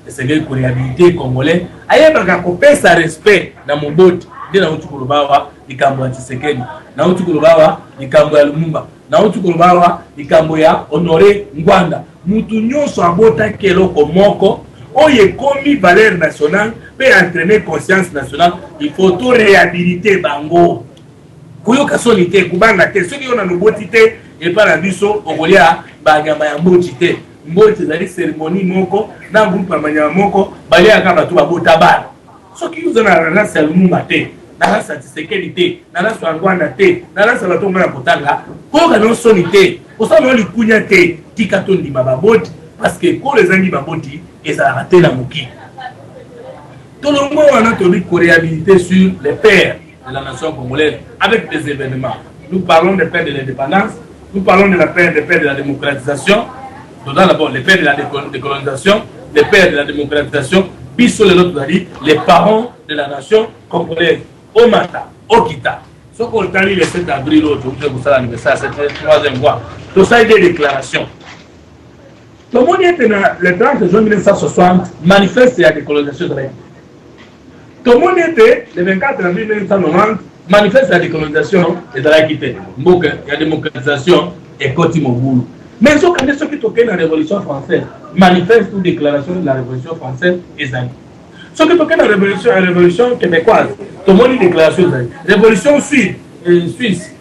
et c'est le réhabilité congolais ayebaka kopesa respect na moboti de na utukulubawa likambo ya Tshisekedi na utukulubawa likambo ya Lumumba na utukulubawa likambo ya Honoré Ngwanda mutu nyonso abota keloko moko oye komi valeur nationale peut entraîner conscience nationale. Il faut tout réhabiliter bango. Kuyoka solité, kubanga te. Ceux qui ont un botité et pas la biso, on voulait à bagama ya botité. Mboti zali cérémonie moko, na groupe manya moko, bali akaba tu babotabala. Ceux qui ont un race lumumba te, na race Tshisekedi, na race Ngwanda te, na race batonga na kotanga, ko ga non solité. Pour ça non likunya te, tikatondi baboti parce que ko les angi baboti et ça a raté la moki. Tout le monde a notre réhabilité sur les pères de la nation congolaise avec des événements. Nous parlons des pères de l'indépendance, nous parlons de la père des pères de la démocratisation, d'abord les pères de la décolonisation, les pères de la démocratisation, puis sur les parents de la nation congolaise, Omata, Okita. Ce qu'on a dit le 7 avril, c'était le 3e mois. Tout ça est des déclarations. Tout le monde était le 30 juin 1960, manifeste la décolonisation de la tout le monde était le 24 avril 1990, manifeste la décolonisation et de la quitter. La démocratisation et Koti Moboulou. Mais ceux qui toquent la Révolution française, manifeste ou déclaration de la Révolution française et Zani. Ceux qui toquent la Révolution québécoise, tout le monde dit déclaration Zani. Révolution suisse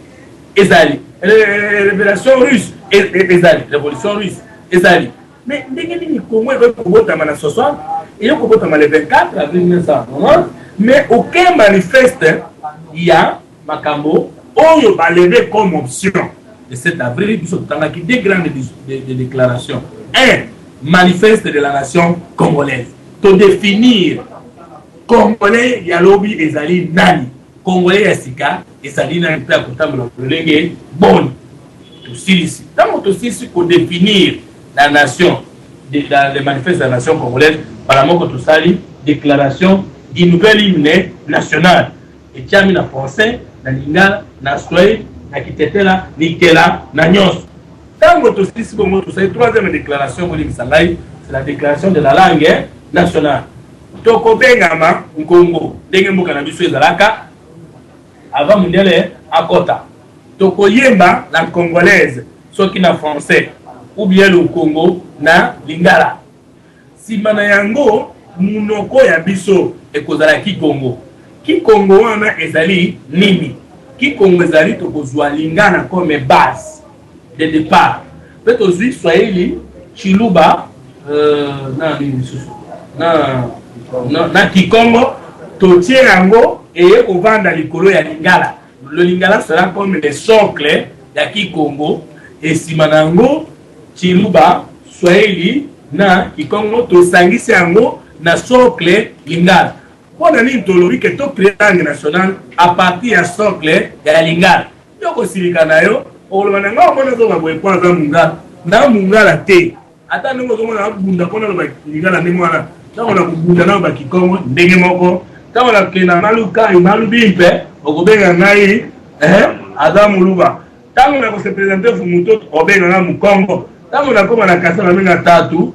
et Zani. Révolution russe et Zani. Révolution russe et Zani. Mais dès que nous avons ce soir, il y a le 24 avril 1990, mais aucun manifeste, il y a Makambo, on va lever comme option le 7 avril, il y a deux grandes déclarations. Un, manifeste de la nation congolaise. Pour définir, Congolais, il y a lobby et Zali Nani. Congolais, il y a Sika, et Zali Nani, il y a Kotambo, bon. Pour définir la nation, les manifestes de la nation congolaise, par la mort de tout ça, déclaration une nouvelle hymne nationale. Et tu as mis la français, na lingala, na swahili, na kitetela, nikela, na nyos. Quand vous avez troisième déclaration, c'est la déclaration de la langue nationale. Toko bengama Nkongo, dengembo kanabiso ezalaka avant mondial à Kota. Toko yemba la congolaise, soit qui na français ou bien le Congo na lingala. Si mana yango munoko ya biso ekozala ki Congo. Ki Congo wana ezali nini? Ki Congo ezali tokozwa lingana comme base de départ. Peut-être aussi Swahili, Chiluba, na Kikongo, totie yango et au vanda likolo ya lingala. Le lingala sera comme le socle ya Kikongo et simanango, Chiluba, Swahili, na Kikongo, to sangisi yango na socle lingala. On a dit que tout créé langue nationale à partir du socle ya lingala. Yoko silikana yo, olwananga mona zo ba boyekwa za munga na munga la te ata ngo zo mona bunda kona ba lingala ne mwana na kubunda na ba Kikongo ndenge moko kama kena maluka imalubimpe okobenga ngai aza muluba tango na ko se présenter fumuto obenga na mukongo tango na koma na kasa na menga tatu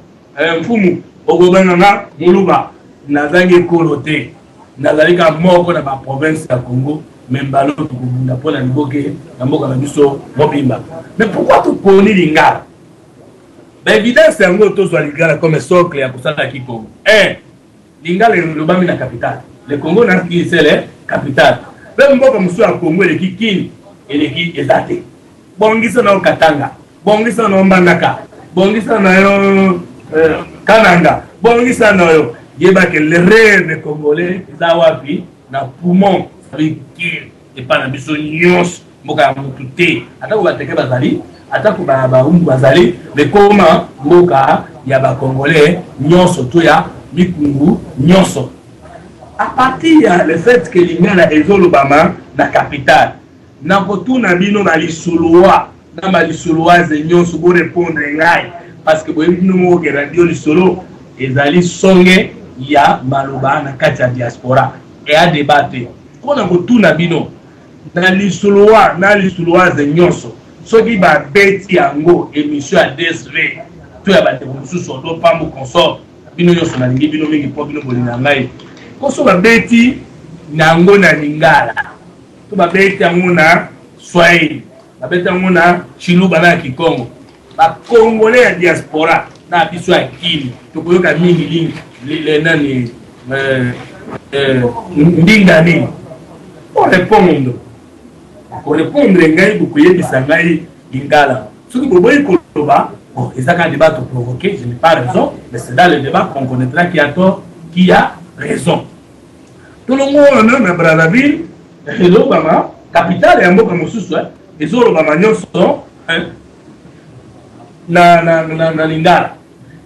mfumu okobenga na muluba nazangi kolote nazalika moko na ba province ya Congo même ballon pour bunda pour la niboke na mboka na biso mobimba. Mais pourquoi tu connais lingala? Ben évidence c'est ngo to zo lingala comme socle ya kusala Kikongo. Lingala le bami na capitale. Le Congo na qui c'est la capitale. Ben mboka musu ya Congo le kikini ele ki ezate. Bongisa na Katanga, bongisa na Mbandaka, bongisa na yo Kananga, bongisa na yo yeba que le rêve congolais za wapi na poumon et pas la biso nyos mboka mutute atako bateke bazali atako ba umbu bazali mais comment mboka ya ba congolais nyos to ya mikungu nyos à partir ya le fait que lingala ezolobama na capitale na kotuna bino na lisoloa na ba lisoloise nyos bo répondre ngai parce que bo bino mo ke radio lisolo ezali songe ya maloba na kati ya diaspora et à débattre. On a tout nabino dans l'isoloa, dans l'isoloise nyonso. Ce qui va bêti ango émission à DSV. Tu as battu pour nous sur l'eau, pas mon consort. Bino nyonso na lingi bino mingi po bino bolina ngai. Koso ba bêti nango na lingala. Tu ba bêti ango na Swahili. Ba bêti ango na Chiluba na Kikongo. Ba Congolais ya diaspora na biso ya kini. Tu koyoka mingi lingi les nani ndingani. Pour répondre ngai beaucoup yebisa ngai lingala soki boboyi koloba bon ezaka débat to provoquer je n'ai pas raison mais c'est dans le débat qu'on connaîtra qui a tort qui a raison tout le monde na Brazzaville elobama capitale ya mboka mosusu ezolobama nyonso na lingala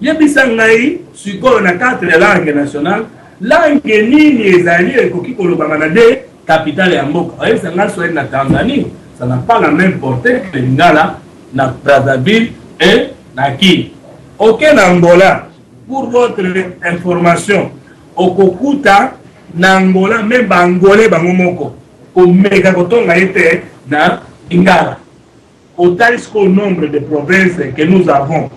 yebisa ngai sikoyo na quatre langues nationales langue nini ezali ekoki kolobama na de capitale ya mboka. Voyez, c'est là sur la Tanzanie, ça n'a pas la même portée que Lingala, na Brazzaville et na Kini. Aucun Angola, pour votre information, au Kokuta, na Angola, même Bangolais, Bangomoko, au Megakotonga était na Lingala. Au talisco nombre de provinces que nous avons,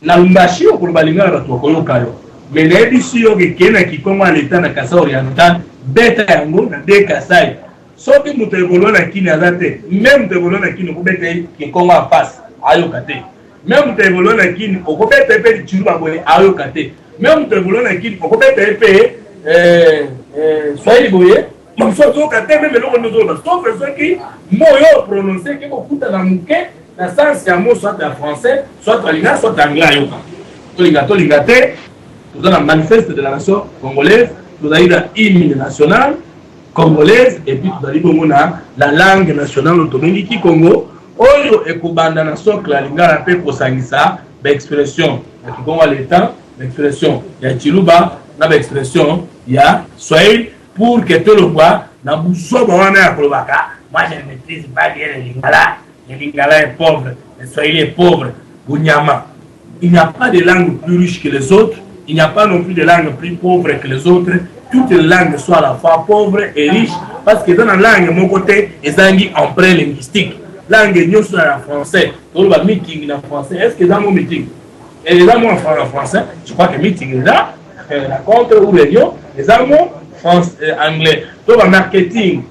na Lumbashi, au Lingala, Batuokolokayo. Mais les décisions qui sont Kikongo à l'état de Kassa oriental, beta yango na de Kasai. Sauf que nous te volons à Kini azate, même te volons à Kini, au bete Kikongo en face, ayokate. Même te volons à Kini, au bete épée Chiluba Boye, ayokate. Même te volons à Kini, au bete épée Swahili Boye, mais soit au kate, même le nous autres. Sauf ceux qui m'ont prononcé que beaucoup de la mouke, la sens c'est un mot soit en français, soit en lingala, soit en anglais. Tolingate. Nous avons un manifeste de la nation congolaise, nous avons une hymne nationale congolaise, et puis nous avons la langue nationale autonome qui Congo. Oyo ekubanda na socle la lingala pe kosangisa ba expression ya Kikongo l'état, l'expression ya Chiluba, na ba expression ya Swahili pour que tout le monde na busoba wana ya kolobaka. Moi je ne maîtrise pas bien le lingala est pauvre, le Swahili est pauvre, Bunyama. Il n'y a pas de langue plus riche que les autres. Il n'y a pas non plus de langue plus pauvre que les autres. toutes les langues soient à la fois pauvres et riches, parce que dans la langue, mon côté, ils ont une empreinte linguistique. Langue, nous sommes en français. Tout le meeting en français. Est-ce que dans mon meeting, et les amours en français, je crois que le meeting est là, la contre ou réunion, les amours anglais. Tout le marketing,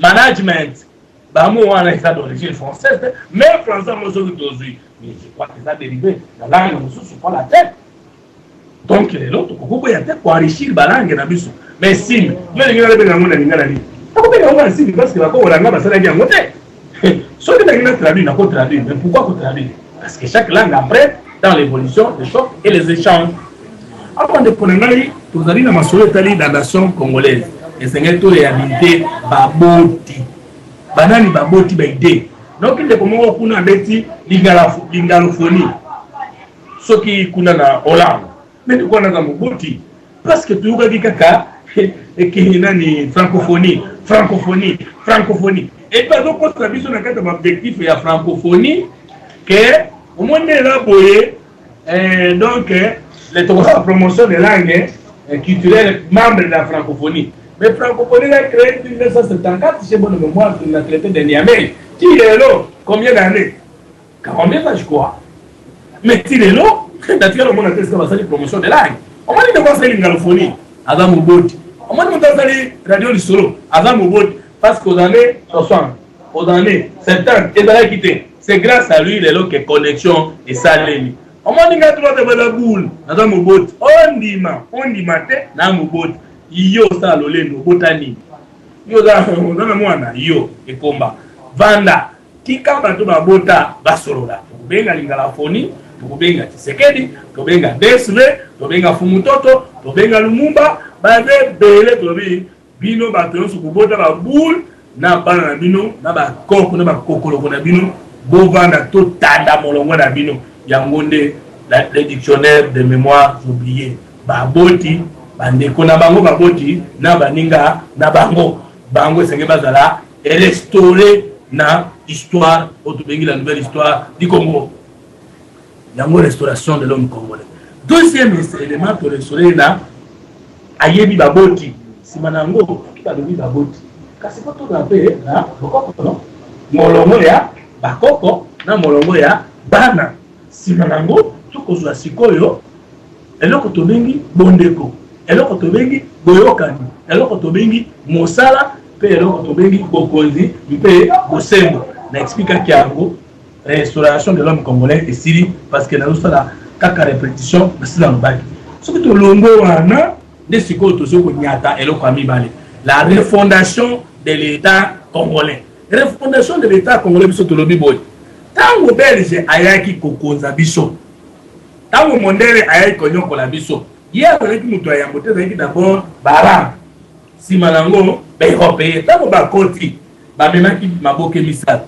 management, on a ça d'origine française, mais français, moi, je crois que ça dérivé. La langue, nous sommes pas la tête. Donc, l'autre, pourquoi il y a pour enrichir la langue dans le mais si, je vais dire que parce que la langue, ça n'a pas ce que tu as traduit, n'a pas traduit. Mais pourquoi tu traduis? Parce que chaque langue après, dans l'évolution des choses et les échanges. Avant de prendre vous avez dans ma soirée la nation congolaise. Et c'est une réhabilité baboti. Banani baboti baïdé. Donc il est comme on a bêti l'ingalophonie. Ce qui kuna na Hollande. Mais tu connais dans baboti. Parce que tu as dit kaka et qui nani francophonie. Et par exemple, pour travailler sur un objectif de la francophonie, que au moins de la boyer, donc la promotion des langues culturelles membres de la francophonie. Mais la francophonie a créé en 1974, c'est bon de mémoire, sur la traité de Niamey. Qui est là? Combien d'années? 40 ans, je crois. Mais qui est là? D'ailleurs, on a fait la promotion des langues. On m'a dit de voir ça l'ingalophonie, Adam Mouboti. On m'a dit de voir ça radio du solo, Adam Mouboti. Parce qu'aux années 60, aux années 70, il a quitté. C'est grâce à lui que connexion et salé. On m'a dit qu'il y a trois de la boule. Dans mon bot, on dit dans mon bot. Yo ça lolé no botani. Yo da na mwana yo e komba. Vanda tika bato ba bota basolola. Benga lingalafoni, benga Tshisekedi, benga Desle, benga Fumutoto, benga Lumumba, ba bele to bino bato su kubota ba boule na bana na bino na ba koko na ba kokolo na bino bo vanda to tanda molongo na bino yangonde le dictionnaire de mémoire oublié ba boti bandeko na bango ba boti na baninga na bango senge bazala et restaurer na histoire autobengi la nouvelle histoire du Congo yango restauration de l'homme congolais. Deuxième élément pour restaurer na ayebi ba boti simanango kita dobi baboti kasi ko to gape na bokoko no molongo ya bakoko na molongo ya bana simanango tukozwa sikoyo eloko to bengi bondeko eloko to bengi boyokani eloko to bengi mosala pe eloko to bengi bokonzi pe bosembo na expliquer kiango restauration de l'homme congolais et Syrie parce que na sala kaka répétition basila lobaki ce que to longo wana la refondation de l'État congolais. Refondation de l'État congolais, biso to lobi boy. Tango belge ayaki kokonza biso. Tango mondele ayaki konyoko la biso. Hier avec muto ayambote ayaki d'abord bara. Simanango ba européen. Tango ba koti ba memaki maboke misat.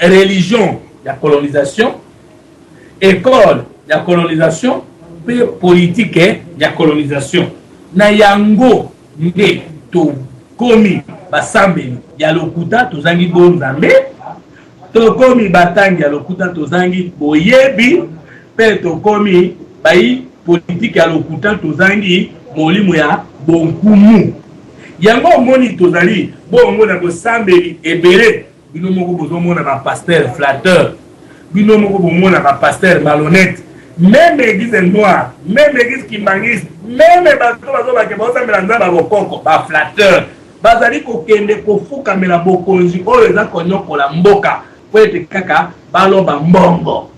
Religion la colonisation, école la colonisation, puis politique la colonisation. Na yango nde to komi basambeli ya lokuta tozangi bonzambe to komi batangi ya lokuta tozangi boyebi pe to komi bai politique ya lokuta tozangi molimo ya bonkumu yango moni tozali bongo na bosambeli ebele bino moko bozomona ba pasteur flatteur bino moko bomona ba pasteur malhonnête. Même l'église noire, même l'église kimbangiste, même les bateaux qui vont s'amener dans le coco, les flatteurs, bazali kokende kofuka mela bokonzi oyo eza konyoko la mboka po ete kaka baloba mbongo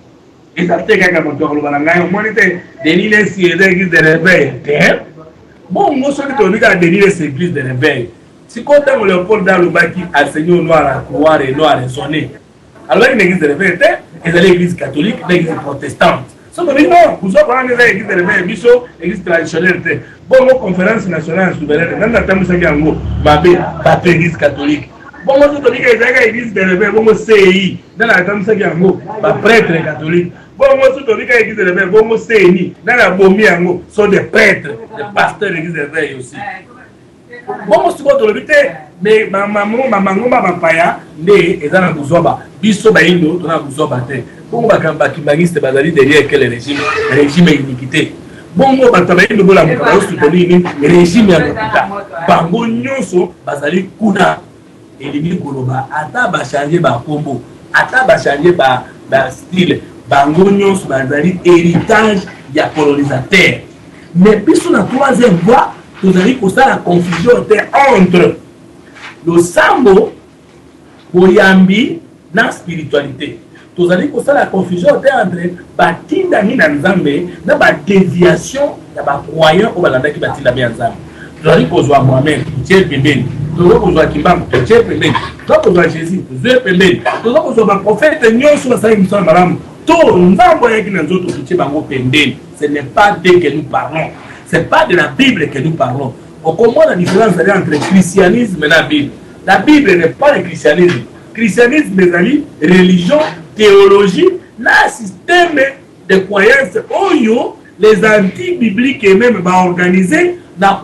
eza te kaka moto akoloba na ngai omoni te Denis Lesi eza église de réveil te bongo soki toyebi kaka Denis Lesi église de réveil sikoyo ntango Léopold alobaki enseigne noir à croire et noir à raisonner alobaki na église de réveil te ezali église catholique na église protestante. Non, vous avez l'église de réveil, l'église traditionnelle. Bon, conférence nationale souveraine, dans la table de l'église catholique. Bon, vous avez l'église de réveil, bon, CI, dans la table de prêtre catholique. Bon, vous avez l'église de réveil, bon, CI, dans la bombe, sont des prêtres, des pasteurs de l'église de réveil aussi. Bon, vous avez mais maman, paya, né, et dans la bouzoba, biso baïno, dans la bouzoba. Bon, bakambakimbaniste bazali derrière quel régime iniquité. bongo batabaye bola mukaba soutenir régime ya lokuta bango nyonso bazali kuna elimi koloba ata ba changer ba kombo ata ba changer ba style bango nyonso bazali héritage ya colonisateur mais biso na troisième voie tozali kosala confusion entre le sambo boyambi na spiritualité tozali kosala confusion entre batinda ni na nzambe na ba déviation ya ba croyant o balandaki batinda bien nzambe tozali kozwa Mohamed tie pembeni tozali kozwa Kimbangu tie pembeni tozali kozwa Jésus tie pembeni tozali kozwa ba prophète nyonso basali misala malamu to nzambo yaki na nzoto tie bango pembeni. Ce n'est pas d'eux que nous parlons, c'est pas de la Bible que nous parlons. On comprend la différence entre christianisme et la Bible. La Bible n'est pas le christianisme. Christianisme est une religion, théologie, un système de croyances où les anti-bibliques et même organisés dans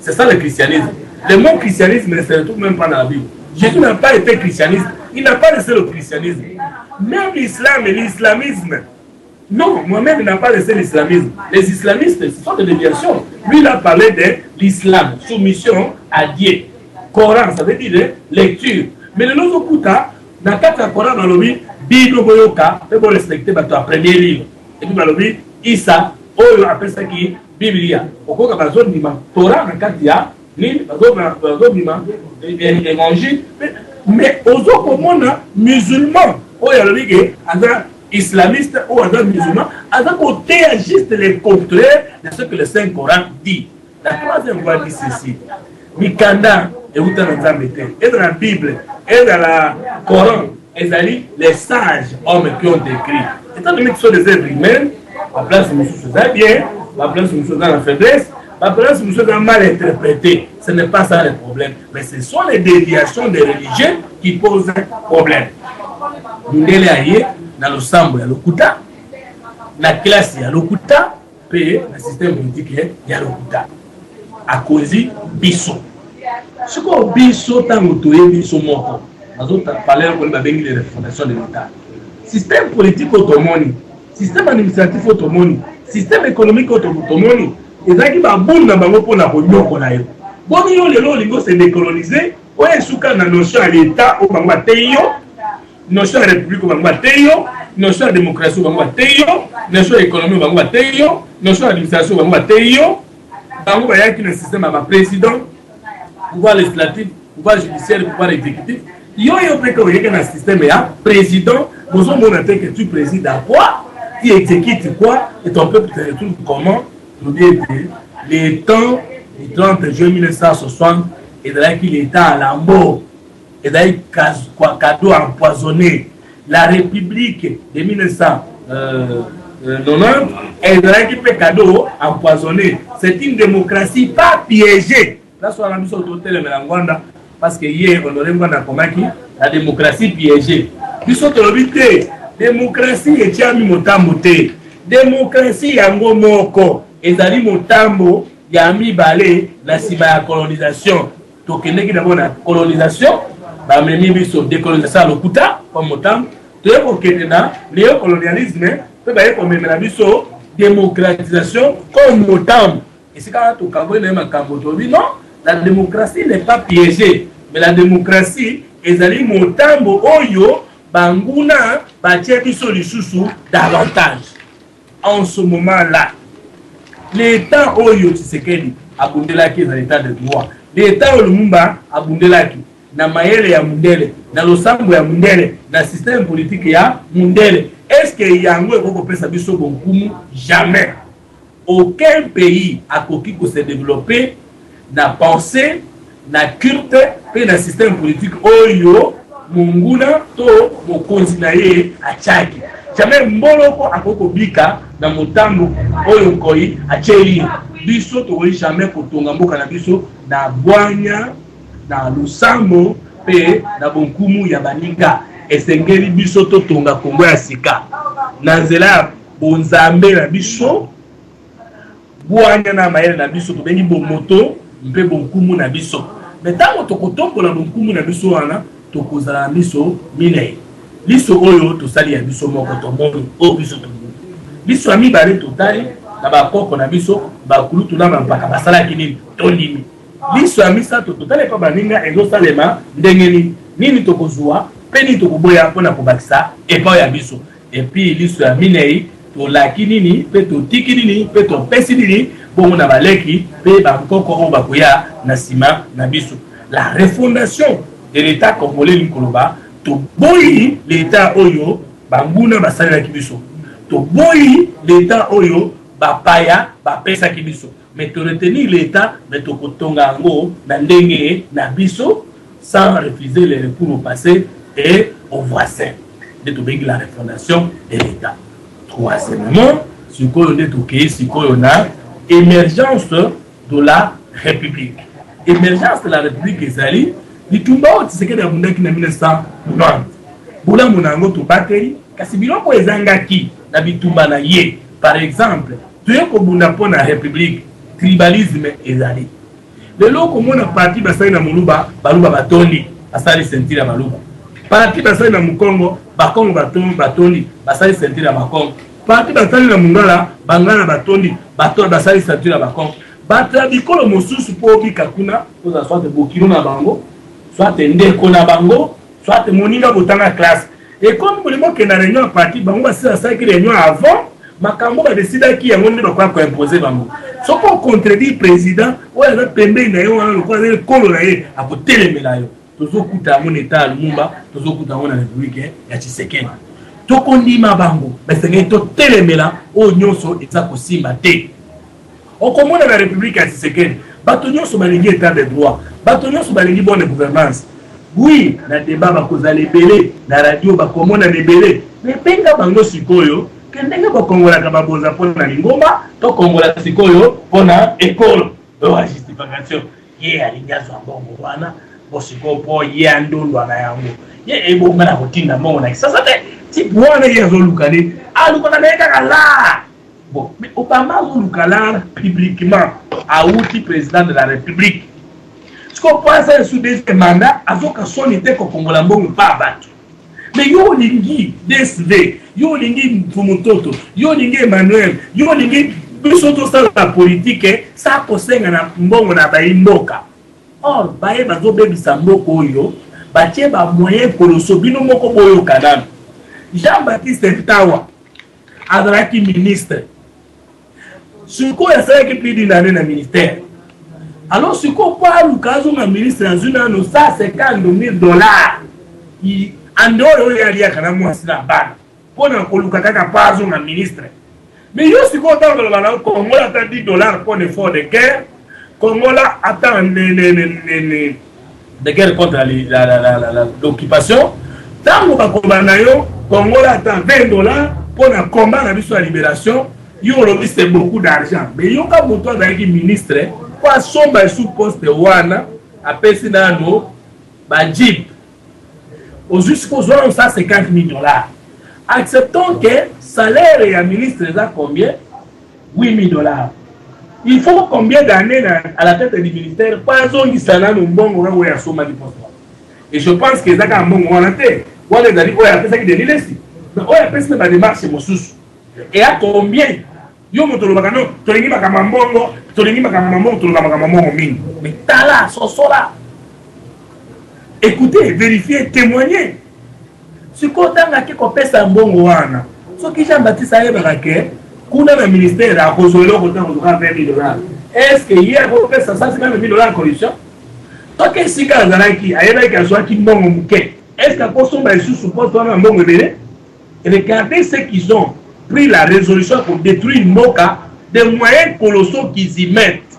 c'est ça le christianisme. Le mot christianisme ne se retrouve même pas dans la Bible. Jésus n'a pas été christianiste. Il n'a pas laissé le christianisme. Même l'islam et l'islamisme. Non, moi-même, il n'a pas laissé l'islamisme. Les islamistes, ce sont des déviations. Lui, il a parlé de l'islam, soumission à Dieu. Coran, ça veut dire lecture. Mais le nouveau Kouta, dans le Coran, dans le Bible, il faut respecter le premier livre. Et puis, dans le Bible, Issa, on appelle ça qui Biblia. Au cours de la zone du Torah, dans le évangile. Mais aux autres musulmans, il y a le islamiste ou musulman, côté juste le contraire de ce que le Saint-Coran dit. La troisième voie dit ceci. Mikanda et dans la Bible et dans le Coran, les sages hommes qui ont écrit. Étant donné que ce sont des êtres humains, la place de M. bien, la place de M. dans la faiblesse, la place de M. dans mal interprété. Ce n'est pas ça le problème. Mais ce sont les déviations des religieux qui posent un problème. Nous dans le sambo ya lokuta na classe ya lokuta pe na système politique ya lokuta akozi biso siko biso tango toye biso moko azota parler ko ba bengi les fondations de l'État système politique automoni système administratif automoni système économique automoni ezaki ba bunda bango pona ko nyoko na yo boni yo lelo lingo se décoloniser o esuka na notion ya l'État o bango teyo notion de république bangwa teyo, notion de démocratie bangwa teyo, notion d'économie bangwa teyo, notion d'administration bangwa teyo, bangwa yaki le système à président, pouvoir législatif, pouvoir judiciaire, pouvoir exécutif. Yo peut que yaki un système à président, nous sommes en que tu présides à quoi, tu exécutes quoi, et ton peuple te retrouve comment. Nous disons les temps du 30 juin 1960 et de là qu'il est à la mort. Et d'ailleurs, cadeau empoisonné. La République de 1990 est un cadeau empoisonné. C'est une démocratie pas piégée. Là, sur la mission d'hôtel Melangwanda, parce que hier, on aurait la démocratie piégée. Puis, sur la démocratie est Tiami Motambote. Démocratie yango moko. Et Zali Motambo, Yami Balé, la Siba colonisation. Donc, il y a une colonisation. Bamemi biso décolonisation lokuta comme autant de kokena néocolonialisme peut ba komemela biso démocratisation comme autant et c'est quand to kango na makambo to bi non la démocratie n'est pas piégée mais la démocratie ezali motambo oyo banguna batie biso lisusu davantage en ce moment là l'état oyo Tshisekedi abundelaki dans l'état de droit l'état Lumumba abundelaki na mayele ya mundele na losambo ya mundele na système politique ya mundele est-ce que yango eko pesa biso bonkumu jamais aucun pays a koki ko se développer na pensée na culte pe na système politique oyo munguna to mokonzi na ye achaki jamais mboloko akoko bika na motambo oyo koi acheli biso to jamais kotonga mboka na biso na bwanya na lusambo pe na bonkumu ya baninga esengeli biso to tonga kongo ya sika na nzela bonzambe na biso bwanya na mayele na biso to bengi bomoto mpe bonkumu na biso metango to kotombola bonkumu na biso wana to kozala biso mine biso oyo to sali ya biso moko to moni o biso to biso ami balé total na ba koko na biso ba kulutu na mpaka basala kini tondimi biso ami sa total pa baninga ezo salema ndengeni nini tokozwa peni tokoboya pona kobakisa epa ya biso et puis biso ami nei to laki nini pe to tiki nini pe to pesi nini bongo na baleki pe ba koko o bakoya na sima na biso la refondation de l'état congolais l'Ikoloba, to boyi l'état oyo, banguna basala kibiso. To boyi l'état oyo, bapaya, bapesa kibiso. Mais to retenir l'état, mais to kotonga ango, na ndenge, na biso, sans refuser les recours au passé et aux voisins. De to bengi la refondation de l'état. Troisièmement, ce qu'on est toqué, ce qu'on a, émergence de la République. Émergence de la République ezali litumba otisekedi abundaki na 1990 bula munango tobateli kasi biloko ezangaki na bitumba na ye. Par exemple toye kobunda mpo na République tribalisme ezali lelo komona parti basali na moluba baluba batondi basali sentire ya baluba parti basali na mukongo bakongo batondi basali sentire ya bakongo parti basali na mungala bangala batondi basali sentire ya bakongo batra bikolo mosusu po bika kuna oza soit bokilo na bango soit ndeko na bango soit moninga botanga classe et comme bolimo ke na réunion parti bango basila sa ki réunion avant makambo ba décida ki yango nde bakwa ko imposer bango soko contredire président oya na pembe na yo wana ko na kolo na ye akotelemela yo tozokuta mon état Lumumba tozokuta mon république ya Tshisekedi tokondima bango basenge to telemela o nyonso eza kosimba te. On commande la République à Tshisekedi. Batonyo sur balingi état de droit. Batonyo sur balingi bonne gouvernance. Oui, na débat ba kozala belé, na radio ba komona belé. Mais penga bango sikoyo, kendenga ba kongola ka baboza pona lingoma, to kongola sikoyo pona école. Ba justification. Ye alingazo mbongo wana, bosiko po ye andondo na yango. Ye ebonga na kotinda mbongo na sasa te. Ti bwana ye azolukane, alukana na kala. Bon, mais Obama a publiquement a outil président de la République. Ce qu'on pense c'est sous des mandats, à ce son était qu'on Congola mbongo pas battu. Mais yo lingi DSV, yo lingi Fumutoto, yo lingi Emmanuel, yo lingi bisoto sa la politique, ça kosenga na mbongo na baimboka. Or, baye bazo bebisa mboko oyo, batie ba moyen koloso bino moko boyo kanam. Jean-Baptiste Ntawa azalaki ministre. Suko ya sala ki plus d'une année na ministère. Alors suko pa lukazo na ministre na zuna no $150,000. I andoro ya lia kana mwasi na bana. Pona koluka kaka pazo na ministre. Mais yo suko tango lo bana Congo la ta $10 pour effort de guerre. Congo la attend de guerre contre l'occupation. Tango ba kobana yo Congo la attend $20 pour na combat na biso la libération. Yo c'est beaucoup d'argent. Mais yo ka moto avec ministre, pas somba sous poste wana, a pesi na no ba jeep. Au jusqu'aux $150,000. Acceptons que salaire ya ministre est à combien? $8,000. Il faut combien d'années à la tête du ministère pas on qui salaire no mbongo na ya soma di poste. Et je pense que ça ka mbongo wana te. Wana dali oya pesa ki de lesi. Mais oya pesa ba démarche mosusu. Et à combien? Yo motolobaka no tolingi bakama mbongo tolobaka mbongo mingi. Mais tala sosola. Écoutez, vérifiez, témoignez. Ce kotanga ki kopesa mbongo wana. So ki Jean-Baptiste ayebaka ke kuna na ministère a kozolo kotanga $20,000. Est-ce que hier kopesa $150,000 en corruption? Tant que si ka zalaki ayebaki azwaki mbongo muke. Est-ce que posomba sous support wana mbongo belé? Regardez ceux qui ont pris la résolution pour détruire Moka, des moyens colossaux qu'ils y mettent.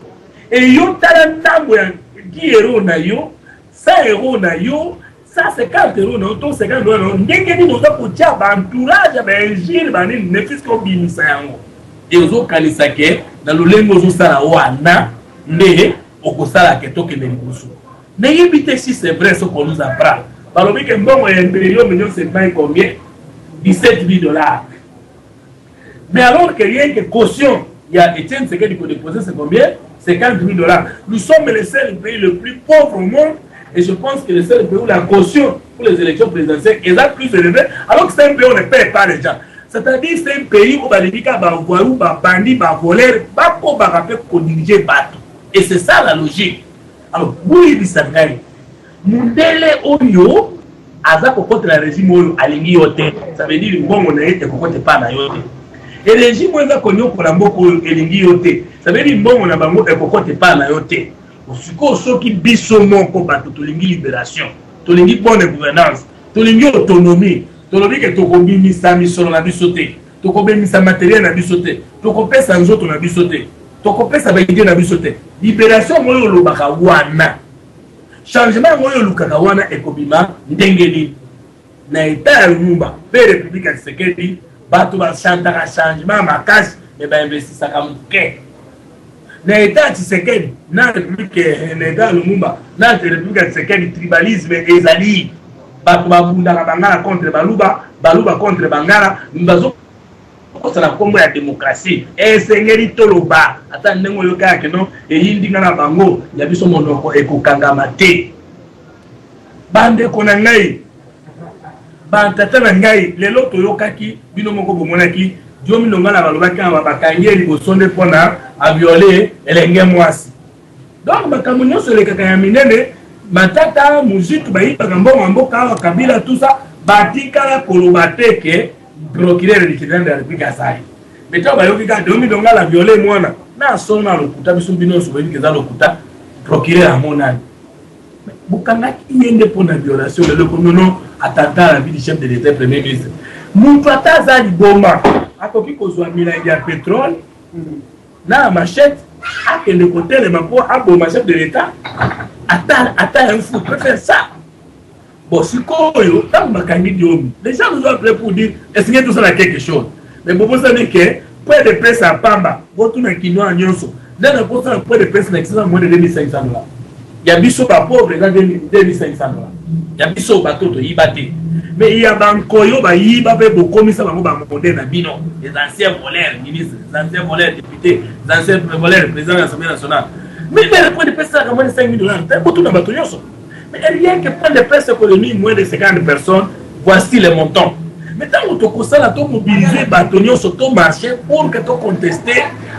Et yo talantambo ya 10 euros na yo, 100 euros na yo, 150 euros na yo, 150 euros na yo, ndenge ni noza kotia ba entourage ba ingile ba ni ne fisko bimisa yango. Et ozo kanisa ke na lolengo ozo sala wana nde okosala ke toke na liboso. N'ayez bité si c'est vrai ce qu'on nous apprend. Balobi ke mbongo ya impériaux millions c'est pas combien? $17,000. Mais alors que rien que caution, il y a Étienne Tshisekedi qui a déposé, c'est combien? $50,000. Nous sommes les seuls pays les plus pauvres au monde et je pense que le seul pays où la caution pour les élections présidentielles est plus élevée, alors que c'est un pays où on ne paie pas les gens. C'est-à-dire c'est un pays où les gens voyous, bandits, voleurs, pas pour diriger bateau. Et c'est ça la logique. Alors, vous les dites, Mundele Oyo, Aza contre le régime Oyo, Alingi Yote, ça veut dire bon, on a été contre pas na Yote. Et le régime Oyo, Konyo Kolambo, Alingi Yote, ça veut dire bon, on a bango et contre pas na Yote. Au ce qui bisomon combat, Tolingi libération, Tolingi bonne gouvernance, Tolingi autonomie, Tolingi que Tokobi misa mission na bisoté, Tokobi misa matériel na bisoté, Tokobi sans autres na bisoté, Tokobi sa baïdé na bisoté. Libération Moyo Lobaka wana. Changement Moyo Lukaka wana ekobima ndengeli. Na état Lumumba, pe République ya Tshisekedi, bato ba chantaka changement makasi et ba investissa kamuke. Na état Tshisekedi, na République na état Lumumba, na République ya Tshisekedi tribalisme ezali. Bato ba bundaka bangala contre Baluba, Baluba contre Bangala, mbazo c'est la combo de la démocratie. Et c'est Toloba. Attendez, nous le cas que non. Et il dit que na bango, il y a vu son monoko et kokangamate. Bande konangai. Bande tatangai. Les loto yokaki, binomoko bomonaki. Diomi nongana balobaki en bakangie li bosonde pona a violer elenge mwasi. Donc bakamunyo sur les kakayaminene, matata muzitu bayi bakambo mboka kabila tout ça, batika la kolobateke. Procureur du président de la République à Saï. Mais toi, il y a 2 millions de violé, moi, na son na lokuta, mais son bino souveni que ça lokuta, procureur à mon âme. Bukanga qui y a une pour la violation de l'economie, attendant la vie du chef de l'État, premier ministre. Nous traitons ça du bomba. À côté qu'on soit mis il y a pétrole, na machette, à quel côté les mapots, à bon chef de l'État, attends un fou, peut faire ça. Bon, si les gens nous ont appelé pour dire est-ce que tout ça a quelque chose. Mais pour vous savez que point de presse à Pamba, votre Kino à Nyonso, dans le point de presse maximum moins de 2500 $. Il y a biso pas pauvre, dans 2500 $. Il y a biso bateau de Yibate. Mais il y a Bankoyo, Bayiba, Bokomi, ça va monter dans Bino, les anciens voleurs, ministres, les anciens voleurs, députés, les anciens voleurs, présidents de l'Assemblée nationale. Mais le point de presse à moins de 5 000 $, c'est pour tout dans bateau Nyonso. Mais rien que prendre des presses économiques, moins de 50 personnes, voici les montants. Mais tant que tu as mobilisé Batonio sur ton marché pour que tu contestes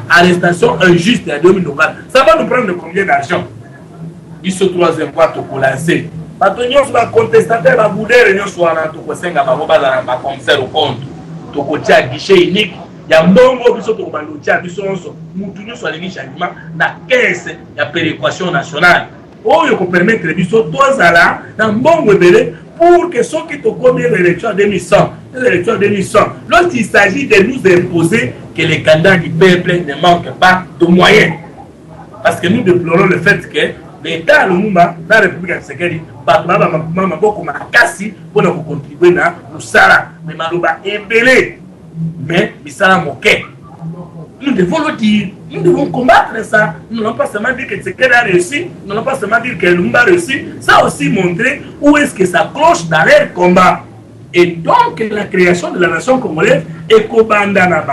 l'arrestation injuste à 2000 $, ça va nous prendre combien d'argent? Il se troisième fois pour lancer. Batonio va contester la boudère et nous soit là, tu peux s'engager à commissaire au compte. Tu peux à guichet unique. Il y a un bon mot qui est à guichet unique. La caisse de péréquation nationale. Oh, il faut permettre de faire dans bon rebelle pour que ceux qui ont commis l'élection en 2100, lorsqu'il s'agit de nous imposer que les candidats du peuple ne manquent pas de moyens. Parce que nous déplorons le fait que l'État, le Lumumba, dans la République de Tshisekedi, beaucoup makasi pour nous contribuer à nous sala, mais Malouba est belé, mais Bissala moqué. Nous devons le dire, nous devons combattre ça. Nous n'allons pas seulement dire que Tshisekedi a réussi, nous n'allons pas seulement dire que Lumumba a réussi, ça a aussi montré où est-ce que ça cloche dans leur combat. Et donc la création de la nation congolaise est Kobandana,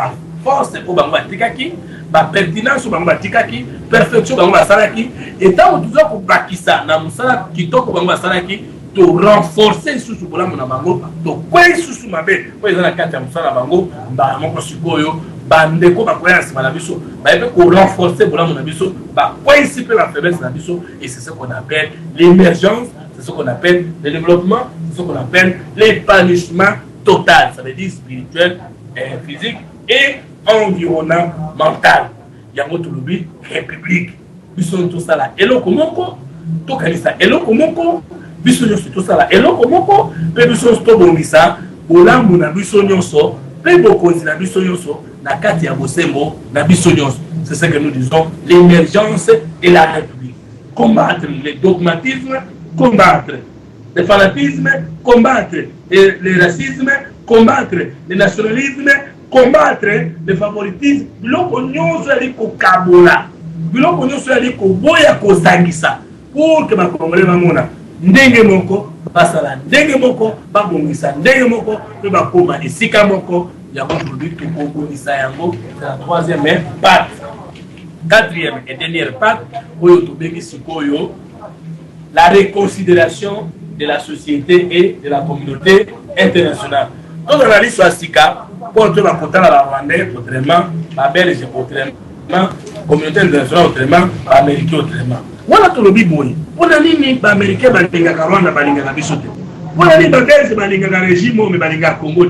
force pour Bangwa Tikaki, pertinence pour Bangwa Tikaki, perfection pour Bangwa Salaki, et tant que nous avons bâti ça, nous avons dit que Bangwa Salaki, de renforcer sous Bola Monabango, de quoi sous ma bête, pour les gens qui ont fait Bango, Bamongo Sukoyo, Bandeko, Bakoyas Malabiso, pour renforcer Bola Monabiso, quoi ici peut la faiblesse Nabiso, et c'est ce qu'on appelle l'émergence, c'est ce qu'on appelle le développement, c'est ce qu'on appelle l'épanouissement total, ça veut dire spirituel, physique et environnemental. Il y a un autre lobby, république, ils sont tous ça là, et le Komoko, Tokalisa, et le Komoko, biso nyonso tout ça là eloko moko pe biso sto bongisa bolambu na biso nyonso pe bokonzi na biso nyonso na kati ya bosembo na biso nyonso. C'est ce que nous disons, l'émergence de la République. Combattre le dogmatisme, combattre le fanatisme, combattre le racisme, combattre le nationalisme, combattre le favoritisme. Biloko nyonso ali ko kabola, biloko nyonso ali ko boya ko sangisa pour que ma Congolais mamona ndenge moko basala ndenge moko babongisa ndenge moko pe bakoma esika moko ya produit to kobongisa yango. La troisième partie. Quatrième et dernière partie, la réconsidération de la société et de la communauté internationale. Donc on a dit sur Sika, pour tout le monde la Rwandais autrement, la Belge autrement, communauté internationale autrement, l'Américain autrement. Voilà tout le biboui. Pour la ligne, l'Américain va aller à Rwanda, va aller à Bissoté. Pour la ligne, l'Américain va aller à régime, mais va aller à Congo.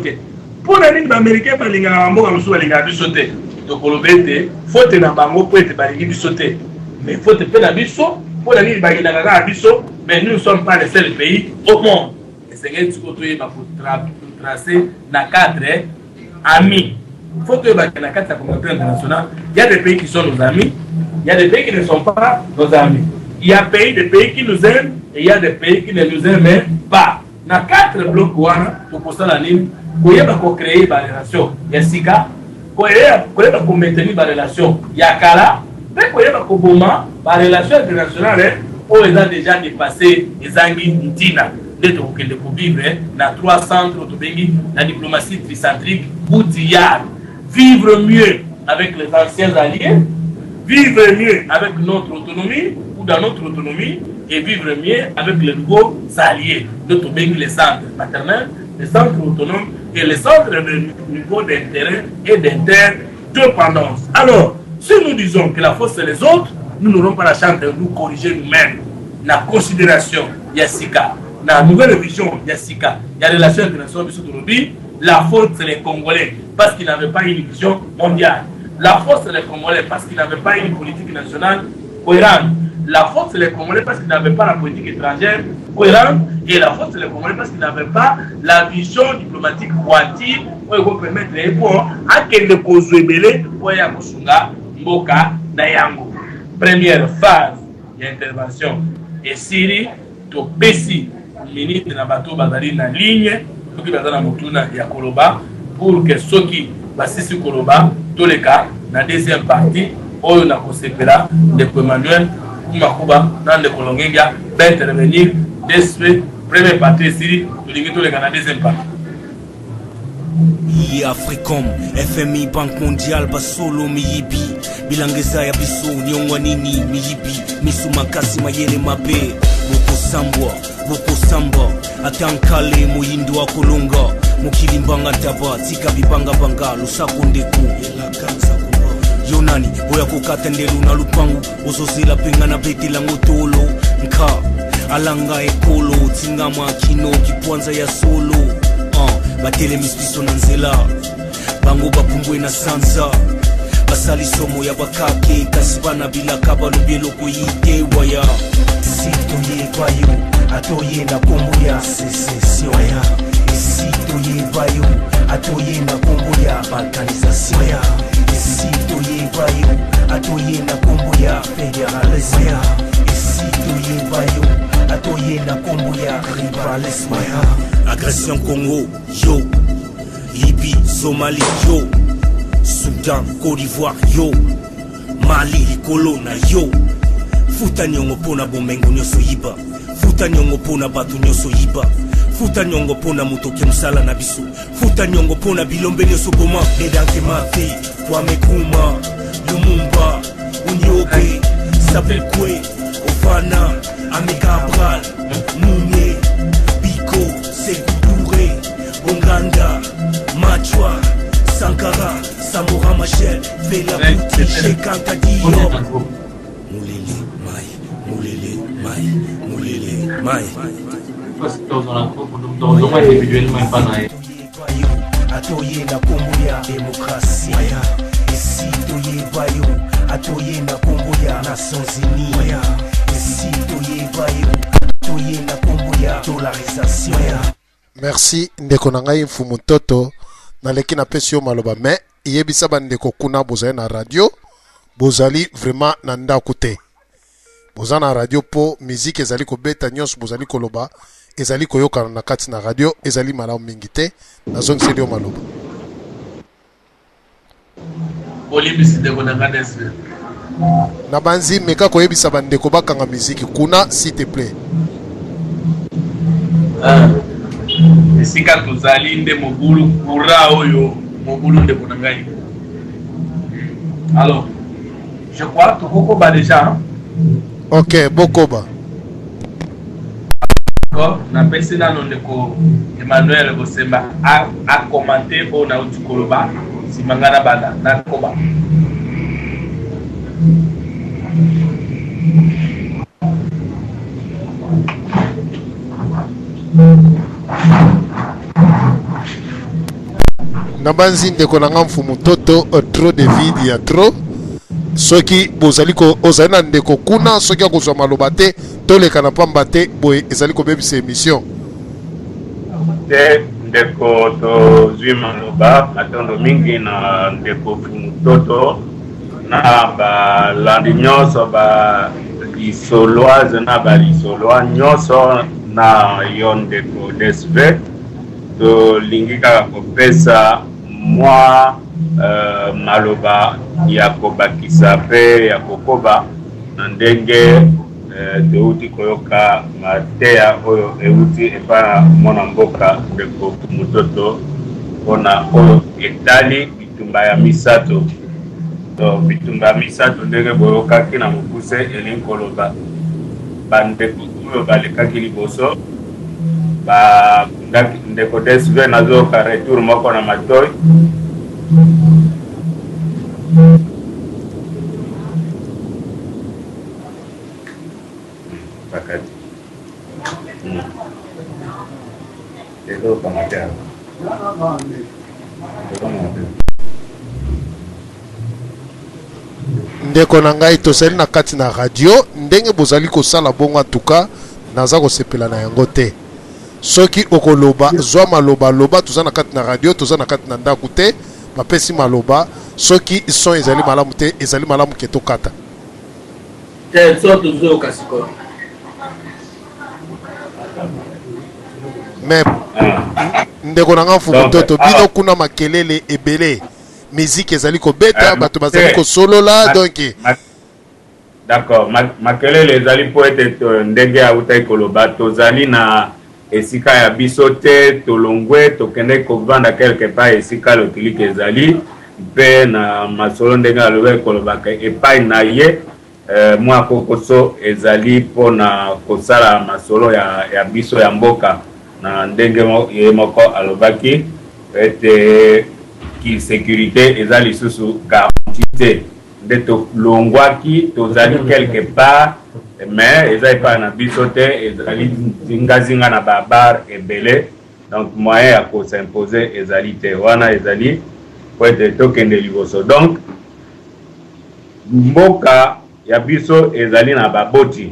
Pour la ligne, l'Américain va aller à Rambo, va aller à Bissoté. Donc on le fait, faut être dans Bango pour être à Bissoté. Mais il faut être dans Bisso, pour la ligne, va aller à Bisso, mais nous ne sommes pas les seuls pays au monde. Et c'est ce que tu vas tracer dans 4 amis. Il faut que dans 4 communautés internationales, il y a des pays qui sont nos amis, il y a des pays qui ne sont pas nos amis. Il y a des pays qui nous aiment et il y a des pays qui ne nous aiment pas. Dans 4 blocs, pour ça, la ligne, il y a créer des relations. Il y a Sika, il y a maintenir des relations. Il y a Kala, il y a des relations internationales où ils ont déjà dépassé les Anguilles Ntina. De vivre dans 3 centres de la diplomatie tricentrique outillade. Vivre mieux avec les anciens alliés, vivre mieux avec notre autonomie ou dans notre autonomie et vivre mieux avec les nouveaux alliés. Notre les centres paternels, les centres autonomes et les centres de niveau d'intérêt et d'interdépendance. Alors, si nous disons que la faute c'est les autres, nous n'aurons pas la chance de nous corriger nous-mêmes. La considération, Yassika. Dans la nouvelle vision, il y a Sika, il y a les relations internationales de la faute c'est les Congolais parce qu'ils n'avaient pas une vision mondiale. La faute c'est les Congolais parce qu'ils n'avaient pas une politique nationale cohérente. La faute c'est les Congolais parce qu'ils n'avaient pas la politique étrangère cohérente. Et la faute c'est les Congolais parce qu'ils n'avaient pas la vision diplomatique proactive pour vous permettre de répondre à quel cause belé pour y avoir Mboka Nayango. Première phase d'intervention et Syrie, to Bessi. Ministre na bateau bazali na ligne soki bazana mutuna ya koloba pour que soki basisi koloba toleka na deuxième partie oyo na kosepela de Emmanuel Kumakuba na de Kolongenga d'intervenir dessus première partie siri tolingi toleka na deuxième partie. Africom, FMI, Banque mondiale, Basolo, Miyibi, Bilangeza ya biso, Nyongwanini, Miyibi, Misumakasi, Mayele Mabe, Boko Samba, Atankale, Moyindo wa Kolonga, Mokilimbanga Taba, Tika Bibanga Banga, Lusako Ndeku, Yonani, Boya Kokatendelu na Lupangu, Ososila Pengana Beti Langotolo, Nka, Alanga Ekolo, Tingama Kino, Kipwanza ya Solo, batele mispiso na nzela bango bapumbwe na sanza basali somo ya bakake kasi bana bilaka balobi eloko yite waya sito ye bayo atoye na kombo ya secession ya sito ye bayo atoye na kombo ya balkanisation ya sito ye bayo atoye na kombo ya fédéralisme ya sito ye bayo atoye na kombo ya rivalisme ya agression Congo, yo. Libye, Somalie, yo. Soudan, Côte d'Ivoire, yo. Mali, Colonna, yo. Futa nyongo pona bomengo nyoso yiba. Futa nyongo pona batu nyoso yiba. Futa nyongo pona mutoke msala na biso. Futa nyongo pona bilombe nyoso boma. Nedanke mate, Kwame Kuma, Lumumba, Unyobe, Sabekwe, Ofana, Amekabral, Mounier, Sekoutouré, Bonganda, Machwa, Sankara, Samora Machel, Vela Bouti, Shekanta Diyo. Moulele, Mai, Moulele, Mai, Moulele, Mai. Atoye na kombo ya demokrasi. Esitoye bayo, atoye na kombo ya Nations Unies. Esitoye bayo, atoye na kombo ya dollarisation. Merci ndeko na ngai mfumu toto na leki na pesi yo maloba mais yebisa bandeko kuna bozali na radio bozali vraiment na ndako te bozali na radio po musique ezali kobeta nyonso bozali koloba ezali koyokana na kati na radio ezali malamu mingi te nazongiseli yo maloba na banzi meka koyebisa bandeko bakanga musique kuna s'il te plaît. Esika tozali nde mobulu kura oyo mobulu nde bonangai. Alors, je crois que Bokoba déjà. Ok, Bokoba. d'accord na pesi nano ndeko Emmanuel Bosemba a commenté o na utukoloba simangana banda na koba Nabanzi ndeko na mfumu toto trop de vide ya trop soki bozali ko ozali ndeko kuna soki akozwa maloba te toleka na pamba te boye ezali kobebisa émission te ndeko tozwi maloba matondo mingi na ndeko mfumu toto na balandi nyonso lisoloise na balisoloa nyonso na yo ndeko DSV tolingi kaka kopesa mwa maloba ya kobakisa pe ya kokoba na ndenge touti koyoka mateya oyo euti epa mwana mboka ndeko mutoto mpona oyo etali bitumba ya misato bitumba ya misato ndenge boyokaki na mokuse elingi koloba bandeko oyo balekaki liboso ndeko DSV nazoyoka retour moko na matoi pakati ndeko na ngai tozali na kati na radio ndenge bozali kosala bongo tuka naza kosepela na yango te soki okoloba zwa maloba loba toza na kati na radio toza na kati na ndako te bapesi maloba soki son ezali malamu te ezali malamu ke tokata te so tozoyoka sikoyo me ndeko na nga mfumu toto bino kuna makelele ebele musique ezali kobeta bato bazali kosolola donc d'accord makelele ezali po ete ndenge autai koloba tozali na esika ya biso te tolongwe tokende kovanda quelque part esika lotilike ezali mpe na masolo ndenge alobaki kolobaka epai na ye mwa kokoso ezali mpo na kosala masolo ya biso ya mboka na ndenge ye moko alobaki ete ki sécurité eza lisusu garanti te nde tolongwaki tozali quelque part mais eza epai na biso te ezali zingazinga na babar ebele donc moyen ya kosimpose ezali te wana ezali po ete tokende liboso donc mboka ya biso ezali na baboti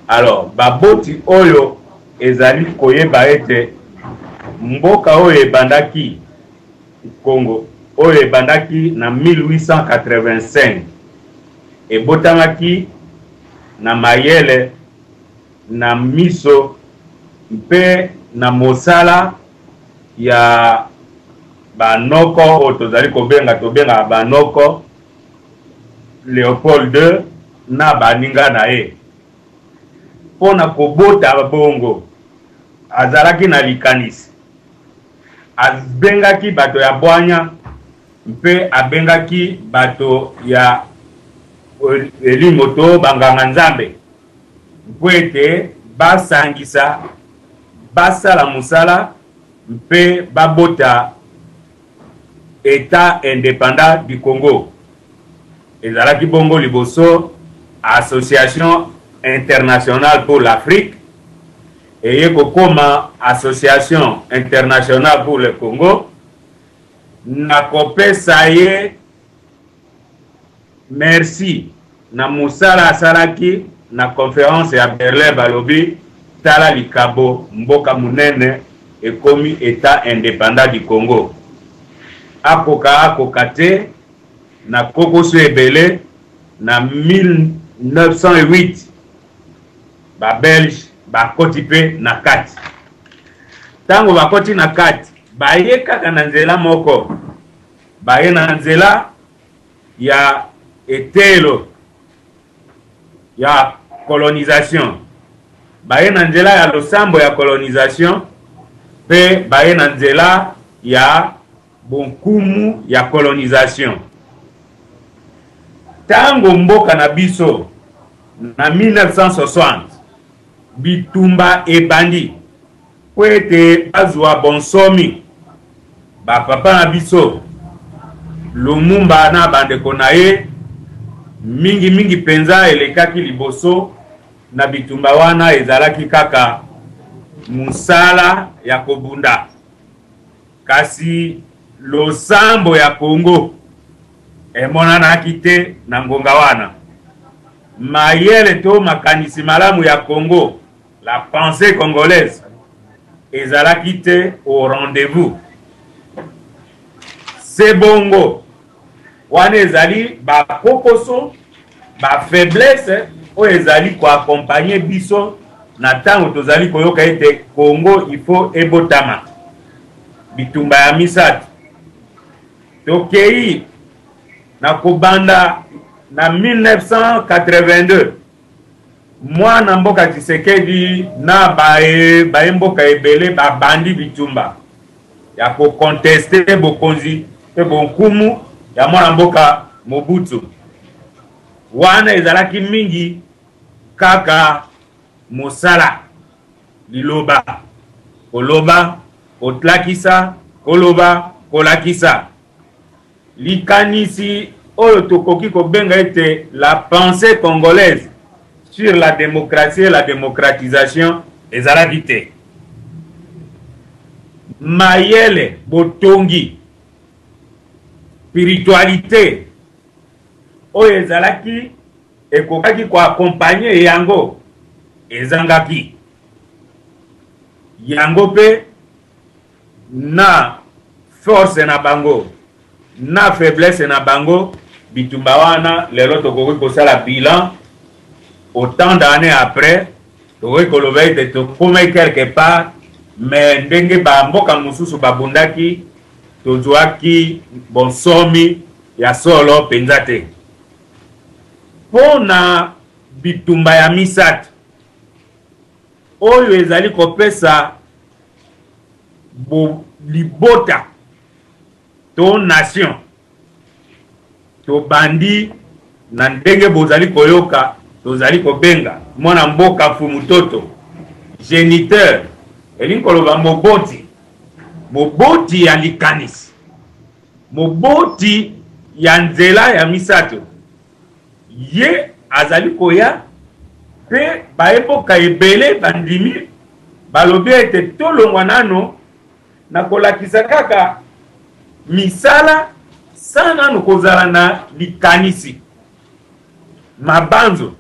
alors baboti oyo ezali koyeba ete mboka oyo ebandaki Congo oyo ebandaki na 1885 ebotamaki na mayele na miso mpe na mosala ya banoko oyo tozali tobenga banoko Léopold II na baninga na ye mpona kobota bongo azalaki na likanisi abengaki bato ya bwanya mpe abengaki bato ya elimo to banganga nzambe mpo ete basangisa basala mosala mpe babota État indépendant du Congo ezalaki bongo liboso Association internationale pour l'Afrique eye kokoma Association internationale pour le Congo na kopesa ye merci na musala asalaki na conférence ya Berlin balobi tala likabo mboka munene ekomi État indépendant du Congo akoka te na kokoso ebele na 1908 ba Belge bakoti pe na kati tango bakoti na kati baye kaka na nzela moko baye na nzela ya etelo ya colonisation baye na nzela ya losambo ya colonisation pe baye na nzela ya bonkumu ya colonisation tango mboka na biso na 1960 bitumba ebandi po ete bazwa bonsomi bapapa na biso Lumumba na bandeko na ye mingi penza elekaki liboso na bitumba wana ezalaki kaka musala ya kobunda kasi losambo ya Congo emonanaki te na ngonga wana mayele to makanisi malamu ya Congo la pensée congolaise ezalaki te au rendez-vous c'est bongo wana ezali ba kokoso ba faiblesse o ezali ko accompagner biso na tango tozali koyoka ete Congo il faut ebotama bitumba ya misatu tokei na kobanda na 1982 mwana mboka Tshisekedi na bae mboka ebele babandi bitumba ya ko contester bokonzi pe bonkumu ya mwana mboka Mobutu wana ezalaki mingi kaka mosala liloba koloba kotlakisa koloba kolakisa likanisi oyo tokoki kobenga ete la pensée congolaise sur la démocratie et la démocratisation ezalaki te mayele botongi spiritualité oyo ezalaki ekokaki ko accompagner yango ezangaki yango pe na force na bango na faiblesse na bango bitumba wana lelo tokoki kosala bilan autant d'années après tokoki koloba ete tokómi quelque part mais ndenge bamboka mosusu babundaki tozwaki bonsomi ya solo penza te mpo na bitumba ya misatu oyo ezali kopesa libota to nation to bandi na ndenge bozali koyoka tozali kobenga mwana mboka fumutoto géniteur elingi koloba moboti ya likanisi moboti ya nzela ya misato ye azali koya pe baemboka ebele bandimi balobi ete tolongwa nano na kolakisa kaka misala sa nano kozala na likanisi mabanzo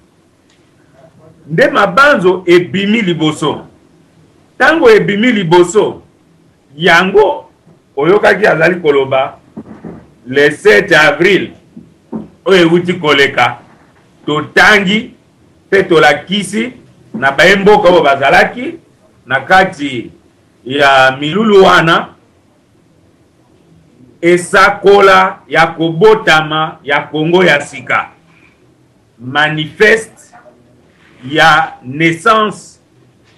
nde mabanzo ebimi liboso tango ebimi liboso yango oyokaki azali koloba le 7 avril oyo euti koleka totangi pe tolakisi na baemboka oyo bazalaki na kati ya milulu wana esakola ya kobotama ya Congo ya sika manifeste ya naissance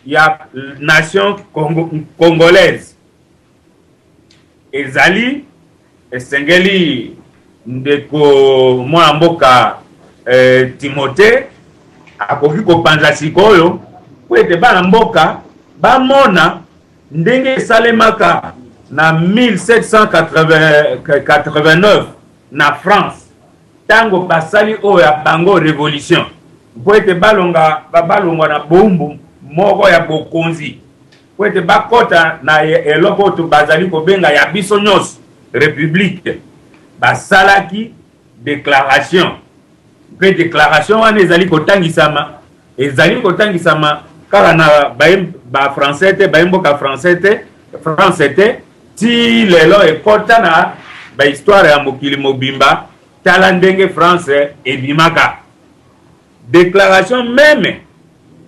ya nation congolaise ezali esengeli ndeko mwana mboka Timothée akoki kopanza sikoyo po ete bana mboka bamona ndenge esalemaka na 1789 na France tango basali oyo ya bango révolution po ete balongwa na bombu moko ya bokonzi po ete bakota na eloko to bazali kobenga ya biso nyonso république basalaki déclaration pe déclaration wana ezali kotangisama kaka na ba français te baemboka français te ti lelo ekota na ba histoire ya mokili mobimba tala ndenge France ebimaka déclaration même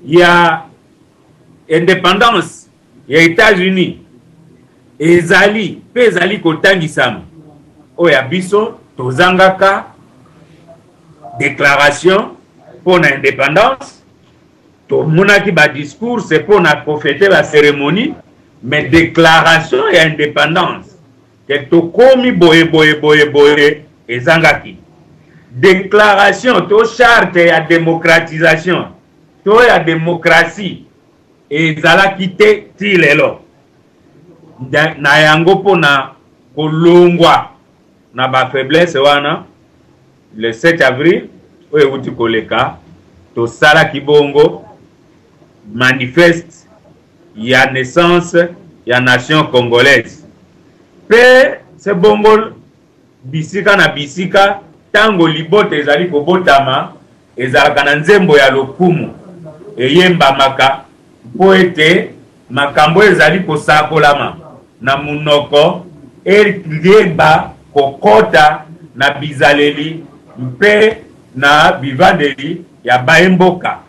ya indépendance ya États-Unis ezali pe ezali kotangisama oya biso tozangaka déclaration pour la indépendance to monaki ba discours c'est pour na profiter la cérémonie mais déclaration ya indépendance que to komi boye ezangaki déclaration to charte ya démocratisation to ya démocratie ezalaki te ti lelo na yango mpona kolongwa na bafaiblesse wana le 7 avril oyo euti koleka tosalaki bongo manifeste ya naissance ya nation congolaise pe se bongo bisika na bisika tango libota ezali kobotama ezalaka na nzembo ya lokumu eyembamaka mpo ete makambo ezali kosakolama na munoko eyeba kokota na bizaleli mpe na bivandeli ya baemboka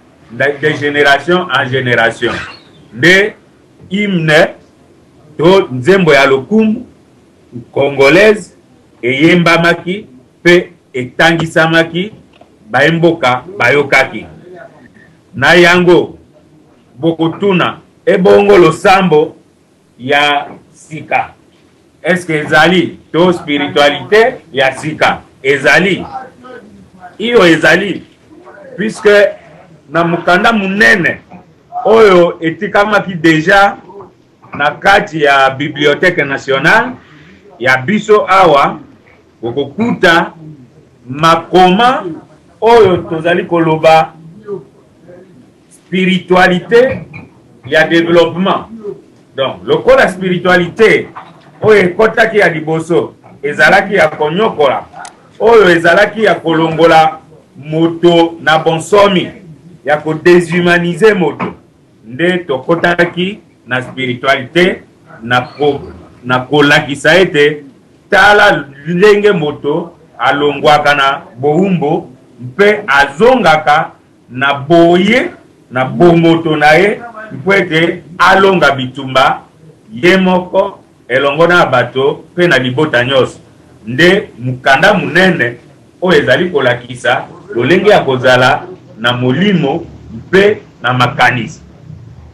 de génération en génération nde hymne to nzembo ya lokumu congolaise eyembamaki mpe etangisamaki baemboka bayokaki na yango bokotuna ebongo losambo ya sika est-ce que ezali to spiritualité ya sika ezali iyo ezali puisque na mukanda munene oyo etikamaki deja na kati ya bibliothèque nationale ya biso awa okokuta makoma oyo tozali koloba spiritualité ya développement. Donc lokola spiritualité oyo ekotaki ya liboso ezalaki ya konyokola oyo ezalaki ya kolongola moto na bonsomi ya kodéshumaniser moto nde tokotaki na spiritualité na kolakisa ete tala ndenge moto alongwaka na boumbo mpe azongaka na boye na bomoto na ye mpo ete alonga bitumba ye moko elongo na bato mpe na libota nyonso nde mukanda munene oyo ezali kolakisa lolenge ya kozala na molimo mpe na makanisi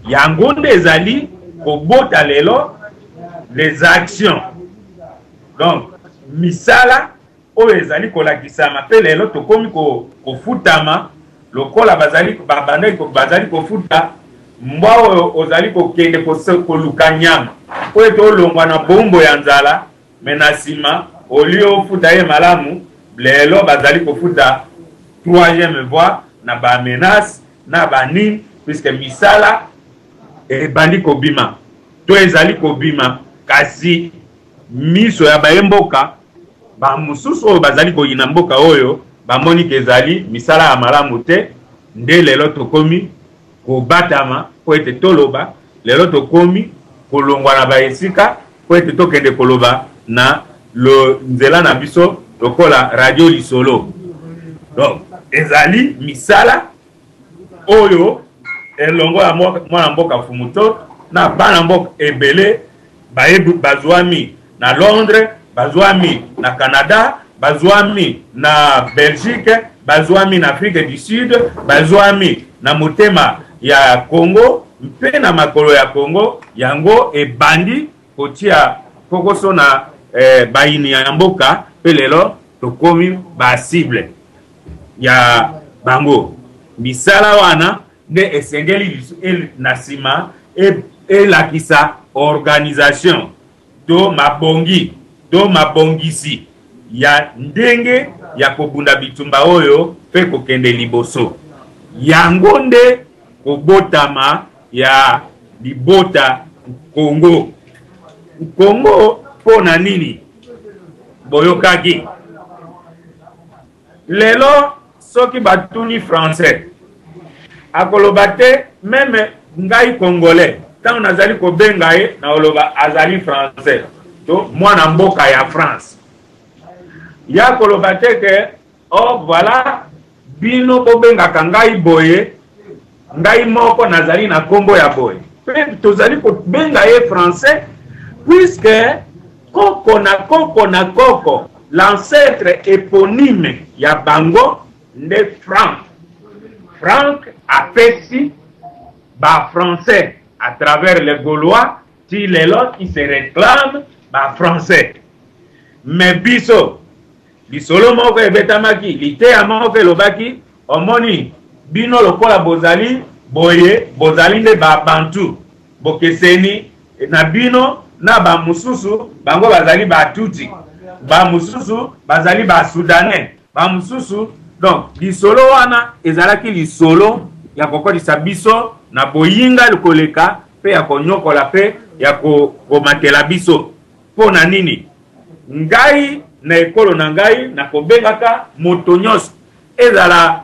yango nde ezali kobota lelo les actions. Donc misala oyo ezali kolakisama mpe lelo tokomi kofutama lokola bazali kofuta mbwa oyo ozali kokende koluka nyama oyo tolongwa na bombo ya nzala me na nsima olio ofuta ye malamu lelo bazali kofuta 3e voie na bamenace na banini puisque misala ebandi kobima to ezali kobima kasi miso ya baemboka bamosusu oyo bazali koyina mboka oyo bamoni ke ezali misala ya malamu te nde lelo tokomi kobatama po ete toloba lelo tokomi kolongwa na baesika po ete tokende koloba na nzela na biso lokola radio lisolo. Donc ezali misala oyo elongo ya mwana mboka fumuto na bana mboka ebele bazwami na Londres, bazwami na Canada, bazwami na Belgique, bazwami na Afrique du Sud, bazwami na motema ya Congo mpe na makolo ya Congo yango ebandi kotia kokoso na bayini ya mboka pe lelo tokomi ba cible ya bango misala wana nde esengeli na sima elakisa organisation to mabongi to mabongisi ya ndenge ya kobunda bitumba oyo pe kokende liboso yango nde kobotama ya libota Congo. Congo pona nini boyokaki lelo soki batuni français akoloba te meme ngai congolais tant nazali kobenga ye na oloba azali français to mwana mboka ya France ya koloba te ke oh voilà bino bobengaka ngai boye ngai moko nazali na kombo ya boye pe tozali kobenga ye français puisque koko na koko l'ancêtre éponyme ya bango nde Franck apesi ba français à travers les Gaulois ti lelo qui se réclament ba français mais biso bisolo moko ebetamaki lite ya moko elobaki omoni bino lokola bozali boye bozali nde babantu bokeseni na bino na bamususu bango bazali batuti bamususu bazali basoudanais bamususu donc lisolo wana ezalaki lisolo ya kokodisa biso na boyinga koleka pe ya konyokola pe ya komatela biso mpo na nini ngai na ekolo na ngai na kobengaka moto nyonso ezala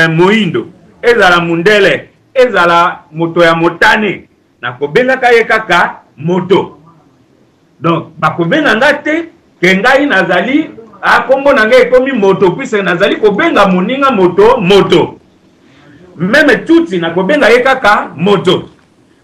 moindo ezala mundele ezala moto ya motane na kobengaka ye kaka moto donc bakobenga nga te ke ngai nazali akombo na ngai ekomi moto puisque nazali kobenga moninga moto meme tuti na kobenga ye kaka moto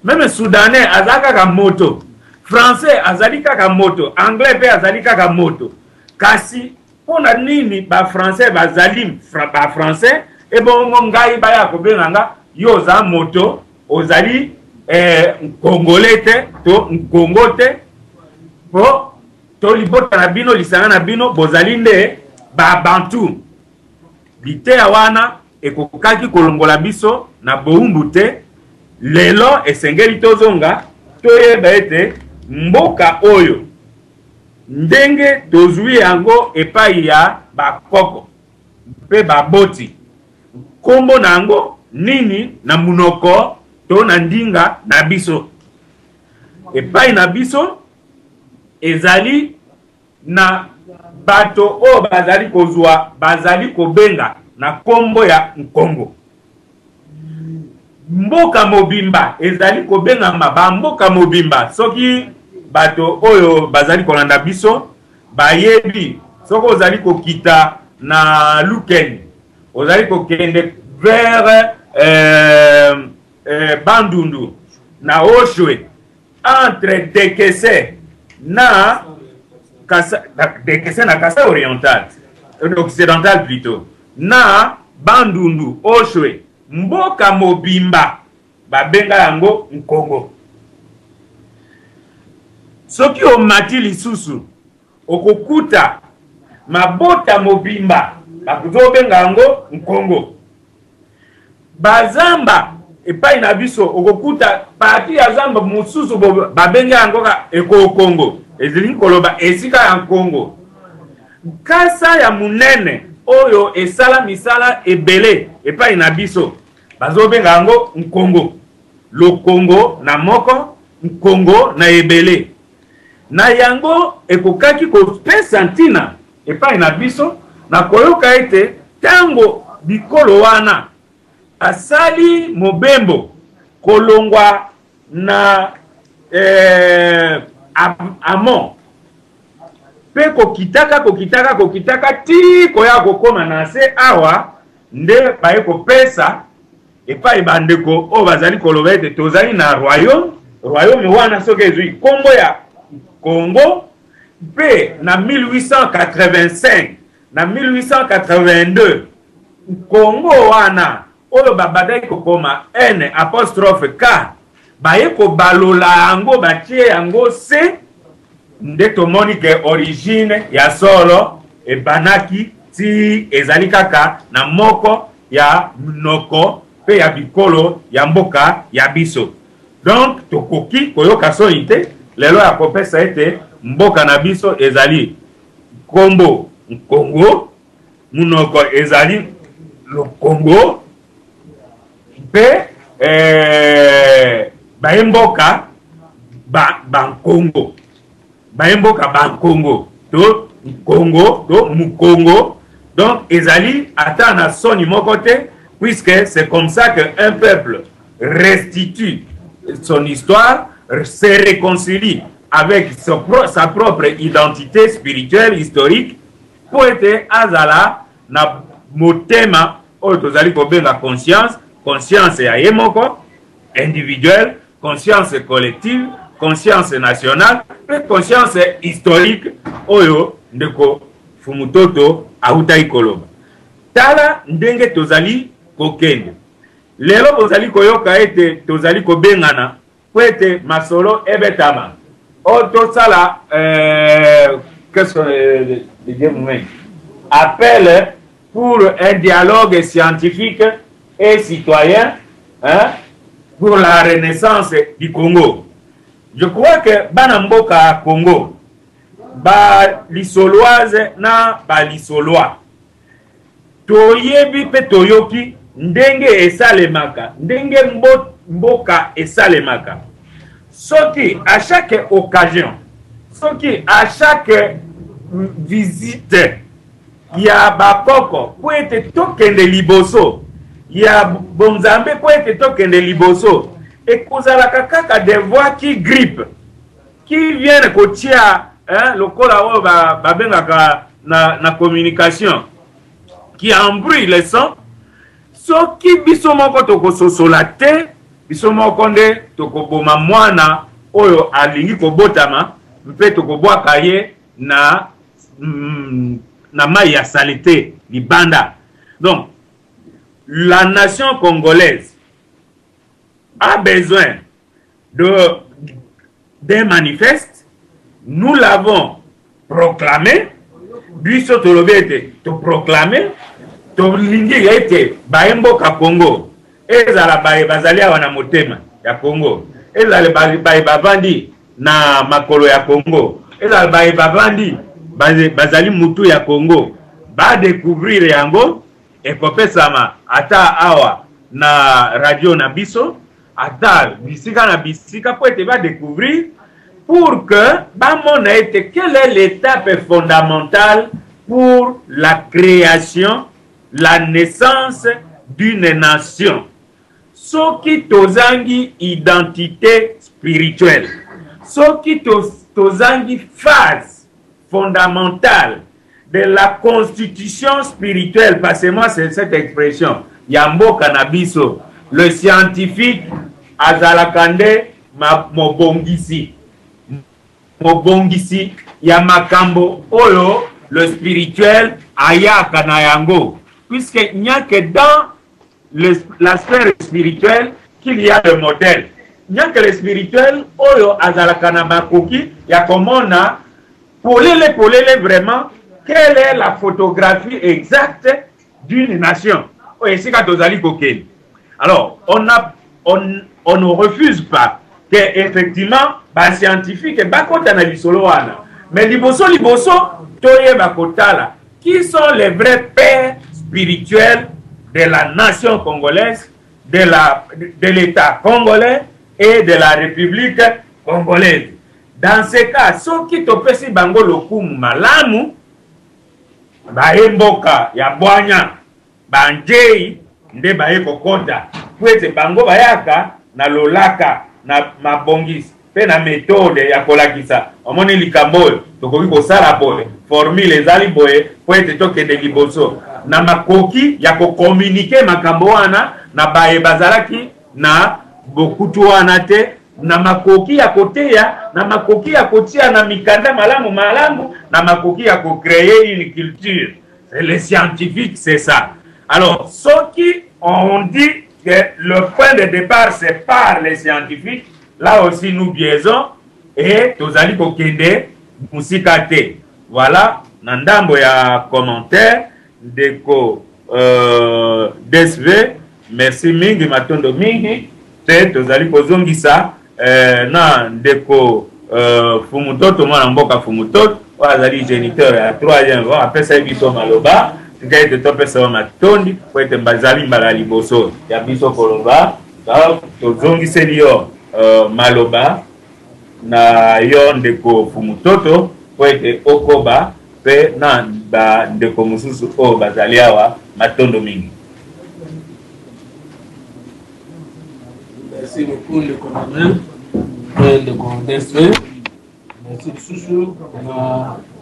meme soudanais azali kaka moto français azali kaka moto anglais pe azali kaka moto kasi pona nini ba français bazali ba français e bongo ngai baya kobenga nga yo za moto ozali congolais te to nkongo te po to libota na bino lisanga na bino bozali nde ba bantu biteya wana ekokaki kolongola biso na boumbu te lelo esengeli tozonga toyeba ete mboka oyo ndenge tozwi yango epai ya bakoko mpe baboti kombo na yango nini na munoko to na ndinga na biso epai na biso ezali na bato o bazali kozwa bazali kobenga na kombo ya nkongo mboka mobimba ezali kobenga ba mboka mobimba soki bato oyo bazali kolanda biso bayebi soko ozali kokita na Lukeni ozali kokende vers Bandundu na Oshwe entre Dekese na Dekese na Kasai oriental occidental plutôt na Bandundu Oshwe mboka mobimba babenga yango nkongo soki omati lisusu okokuta mabota mobimba bakuzobenga yango nkongo bazamba epai na biso okokuta parti ya zamba mususu babenga yango ekokongo ezili koloba esika ya nkongo kasa ya munene oyo esala misala ebele epai na biso bazobenga yango nkongo lokongo na moko nkongo na ebele na yango ekokaki kopesa ntina epai na biso na koyoka ete tango bikolo wana asali mobembo kolongwa na amon pe kokitaka ti koya kokoma na se awa nde baye kopesa epai bandeko o bazali koloba ete tozali na royaume wana soki ezwi kombo ya Congo pe na 1885 na 1882 Congo wana oyo babadai kokoma N apostrophe K baye kobalola yango batie yango C nde tomoni ke origine ya solo ebanaki ti ezali kaka na moko ya mnoko pe ya bikolo ya mboka ya biso donc tokoki koyoka soni te lelo ya kopesa ete mboka na biso ezali kombo nkongo munoko ezali lokongo pe baemboka bankongo baemboka bankongo to nkongo to mukongo donc ezali ata na soni moko te puisque c'est comme ça qu'un peuple restitue son histoire, se réconcilie avec sa propre identité spirituelle, historique, pour être azala na motema otozali kobenga conscience, conscience ya yemoko, individuelle, conscience collective, conscience nationale, et conscience historique oyo ndeko fumutoto autai koloba. Tala ndenge tozali kokende. Lelo tozali koyoka ete tozali kobengana po ete masolo ebetama. Oto sala qu'est-ce que le appelle pour un dialogue scientifique et citoyen hein, pour la renaissance du Congo. Je crois que Banamboka Congo, ba lisoloise na ba lisolois. Toyebi pe toyoki ndenge esalemaka, ndenge mboka esalemaka. Soki à chaque occasion, soki à chaque visite, il y a bakoko pour être tokende liboso, il y a bonzambe pour être tokende liboso. Et kozalaka kaka des voix qui grippent, qui viennent kotia le kola ba bengaka na communication, qui embrouille les sons. Soki biso moko tokososola te, biso moko nde tokoboma mwana oyo alingi kobotama, mpe tokobwaka ye na mai ya salité libanda. Donc la nation congolaise a besoin d'un manifeste. Nous l'avons proclamé. Biso tolobete to proclamer to lingi ete baemboka Congo ezala bae bazali wana motema ya Congo, ezala bae bavandi na makolo ya Congo, ezala bae bavandi bazali mutu ya Congo, ba découvrir yango ekopesama ata awa na radio na biso, ata bisika na bisika po ete ba découvrir, pour que bamona ete quelle est l'étape fondamentale pour la création, la naissance d'une nation. Soki tozangi identité spirituelle, soki tozangi phase fondamentale de la constitution spirituelle, passez-moi cette expression, Yambo Kanabiso, le scientifique Azalakande Mobongisi, Mobongisi Yamakambo Oyo, le spirituel Ayaka Nayango, puisque il n'y a que dans la sphère spirituelle qu'il y a le modèle. Il n'y a que le spirituel Oyo Azalakana Makoki, Yakomona, polele vraiment, quelle est la photographie exacte d'une nation. Alors, on ne refuse pas que effectivement, les scientifiques, mais liboso, qui sont les vrais pères spirituels de la nation congolaise, de l'État congolais et de la République congolaise. Dans ce cas, ceux qui te pesi bango lokumu malamu, baemboka ya bwanya, banjei, nde bae kokota, kwete bango bayaka na lolaka, na mabongisi, pe na méthode ya kolakisa, omoni likamboyo, tokoki kosala boye, formule ezali boye, kwete toke de liboso, na makoki ya kokommunike makambo wana, na bae bazalaki, na bokutu wana te, na makoki ya koteya, na makoki ya kotia na mikanda malamu, na makoki ya créer une culture. Les scientifiques, c'est ça. Alors, ceux qui ont dit que le point de départ, c'est par les scientifiques, là aussi nous biaisons, et tozali kokende musikate. Voilà, nandambo ya commentaire, deko DSV, merci mingi, matondo mingi, te tozali kozongisa, na ndeko fumutoto mwana mboka fumutoto wazali géniteur ya 3e vent après ça biso maloba tukai de tope sa matondi po ete mbazali mbala liboso ya biso koloba tozongise liyo maloba na yo ndeko fumutoto po ete okoba pe na ba ndeko mususu o bazali awa matondo mingi. Merci beaucoup, le colonel, le commandant. Merci Soussou,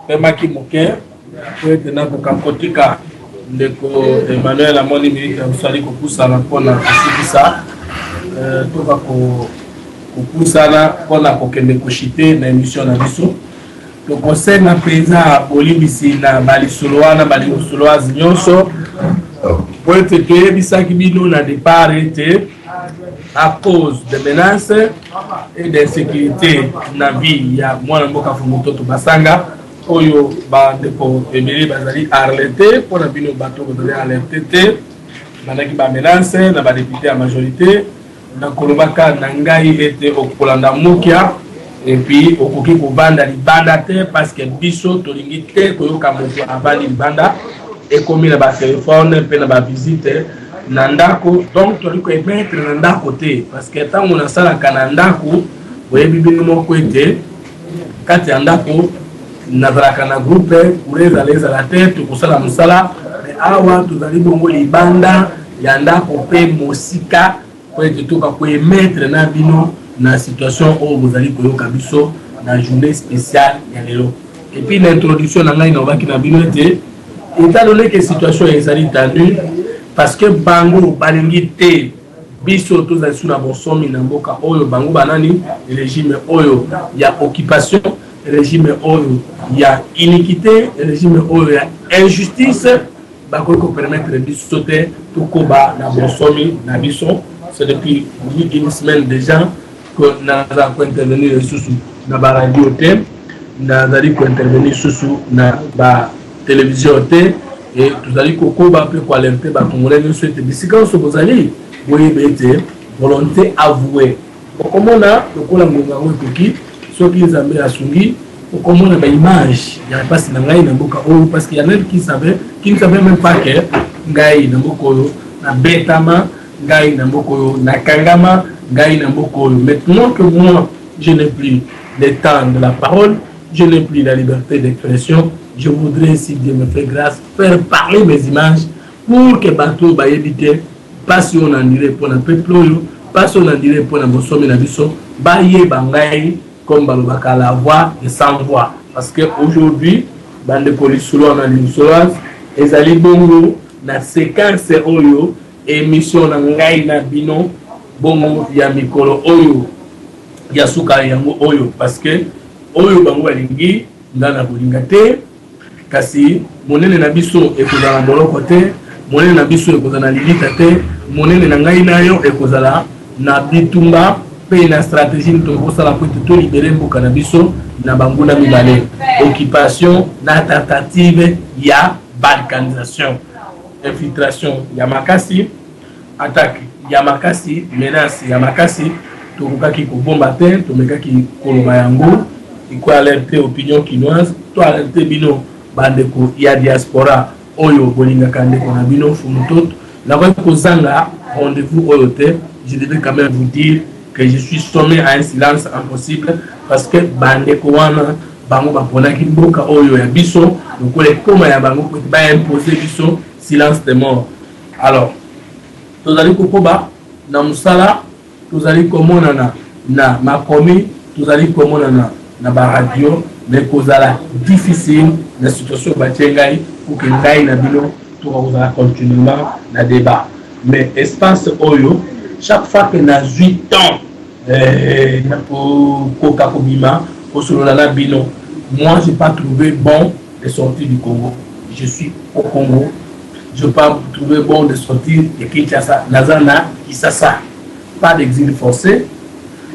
Pemaki Moker, pour être dans le Kakotika, le Emmanuel Amoni Milite, vous allez couper pour la Kasibisa, tout va couper ça pour la Kokende dans l'émission Nabiso. Le conseil n'a pas Bolivie, na Balisoloa, na Balisoloa, Zignonso, pour être que Bisa Kibino n'a départ été à cause des menaces et d'insécurité na vie ya mwana mboka Fumutoto Basanga oyo ba ndeko ebele bazali alerté pour na bino bato bazali alerté banaki ba menace na ba député à majorité na kolobaka na ngai était au Kolanda Mokia et puis okoki kobanda libanda te parce que biso tolingi te koyoka moto avandi libanda et comme na ba téléphone pe na ba visite na ndako donc toliko emettre na ndako te parce que tant on a sala kana ndako boyebi bino moko ete kati ya ndako nazalaka na groupe kureza leza la tête kusala musala mais awa tozali bongo libanda ya ndako pe mosika po ete toka koemettre na bino na situation oyo bozali koyoka biso na journée spéciale ya lelo. Et puis l'introduction na ngai nobaki na bino ete étant donné que situation ezali tendue parce que bango balingi te biso tozali suna bosomi na mboka oyo bango banani régime oyo ya occupation régime oyo ya iniquité régime oyo ya injustice bakoki ko permettre biso te tokoba na bosomi na biso. C'est depuis une semaine déjà que nous avons intervenu dans la radio, nous avons intervenu sur la télévision et nous avons alerter les Congolais de d'ici quand vous allez, vous avez volonté avouée. Comme on a le Colango qui ceux qui ont mis à Sungi, comme on a une image, il n'y a pas si parce qu'il y en a qui ne savaient même pas que Ngaï na Betama Gaï Namboko Nakangama, Gaï Namboko. Maintenant que moi, je n'ai plus le temps de la parole, je n'ai plus la liberté d'expression, je voudrais, si Dieu me fait grâce, faire parler mes images pour que bateau va éviter, pas si on en dirait pour un peuple, pas si on en dirait pour un bossomi nabiso, baye bangaï, comme balobaka la voix et sans voix. Parce qu'aujourd'hui, dans les polices, on a les et Zali Bongo, la séquence oyo, émission na ngai na bino bongo ya mikolo oyo ya suka yango oyo parce que oyo bango alingi ndana bolinga te kasi monene na biso ekozala moloko te monene na biso ekozala lilita te monene na ngai nayo ekozala na bitumba pe na stratégie tokosala po to libérer mboka na biso na banguna mibale occupation na tentative ya balkanisation infiltration Yamakasi, attaque Yamakasi, menace Yamakasi, Tokaki Kobomba Terre, Tomekaki Kolobayango, il faut alerter opinion quinoise, toi alerter bino bandeko ya diaspora oyo bolinga kande kona bino fumutot la voix kozanga rendez-vous oyote. Je devais quand même vous dire que je suis sommé à un silence impossible parce que bandeko wana bango baponaki mboka oyo ya biso lokole koma ya bango ko ba imposer biso silence de mort. Alors, nous allons kokoba na musala, nous allons komona na makomi, nous allons komona na ba radio, mais kozala difficile la situation batiengai pour que ngai na bino tout va continuellement na débat. Mais espace oyo chaque fois que na 8 ans na koka kobima pour solana bino, moi j'ai pas trouvé bon de sortir du Congo. Je suis au Congo. Je n'ai pas trouvé bon de sortir de Kinshasa, Nazana, Kisasa. Pas d'exil forcé,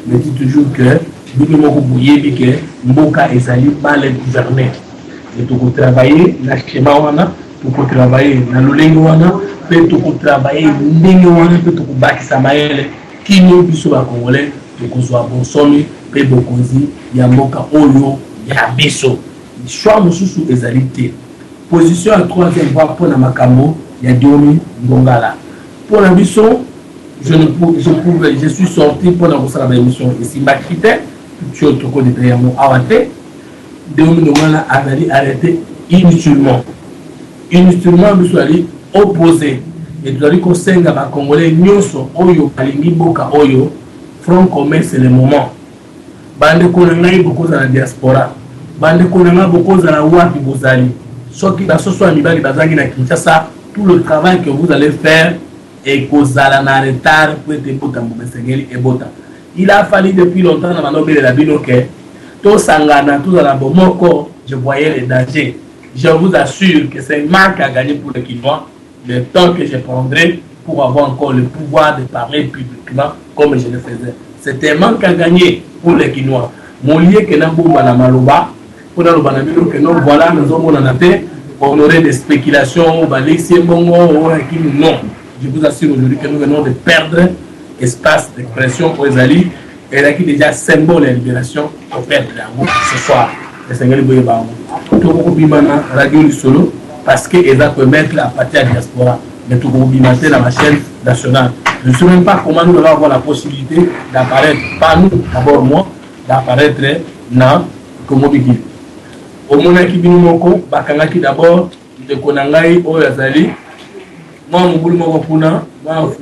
mais dis toujours que Bimoko Bouyé, que Mboka Ezali mal gouverné. Et tu peux travailler dans le schéma, tu peux travailler dans le lingue, tu peux travailler dans le lingue, tu peux bâtir sa maille, qui nous puisse être congolais, tu peux soit bon somme, tu peux bokozi, Yamboka Oyo, Yabiso. Choix Moussou Ezalité. Position à 3e voie pour la Makambo, il y a Diomi Ngongala. Pour la mission, je suis sorti pour la mission ici. Ma critère, tu as trop de traitements arrêtés. Diomi Ngongala a arrêté inutilement. Inutilement, je suis allé opposé. Et tu as dit qu'on s'est engagé à Congolais, Nyoso, Oyo, Kalingi, Boka, Oyo. Front commun, c'est le moment. Bande Konanga, beaucoup dans la diaspora. Bande Konanga, beaucoup dans la Ouapi Bozali. Soit qui va se soit Nibali Bazangi na Kinshasa, tout le travail que vous allez faire et que à en retard pour être bota Mbesengeli et bota. Il a fallu depuis longtemps dans ma de la Binoke, tout Sangana, tout dans la Bomoko, je voyais les dangers. Je vous assure que c'est une marque à gagner pour les Quinois, le temps que je prendrai pour avoir encore le pouvoir de parler publiquement comme je le faisais. C'était un manque à gagner pour les Quinois. Mon lieu que n'a pas la Maloba, pour le Banabino que non, voilà, nous avons on aurait des spéculations, non. je vous assure aujourd'hui que nous venons de perdre espace d'expression aux alliés et là qui déjà symbole de libération au perdre ce soir. Le Seigneur Boye Bango. Tout le monde radio du solo parce que ils ont mettre la partie à la diaspora. Mais tout le monde dans la chaîne nationale. Je ne sais même pas comment nous allons avoir la possibilité d'apparaître, pas nous, d'abord moi, d'apparaître dans comme Biki. Au moment qui vient moko, bakangaki d'abord de konangai o yazali. Moi mon boulot moko kuna, moi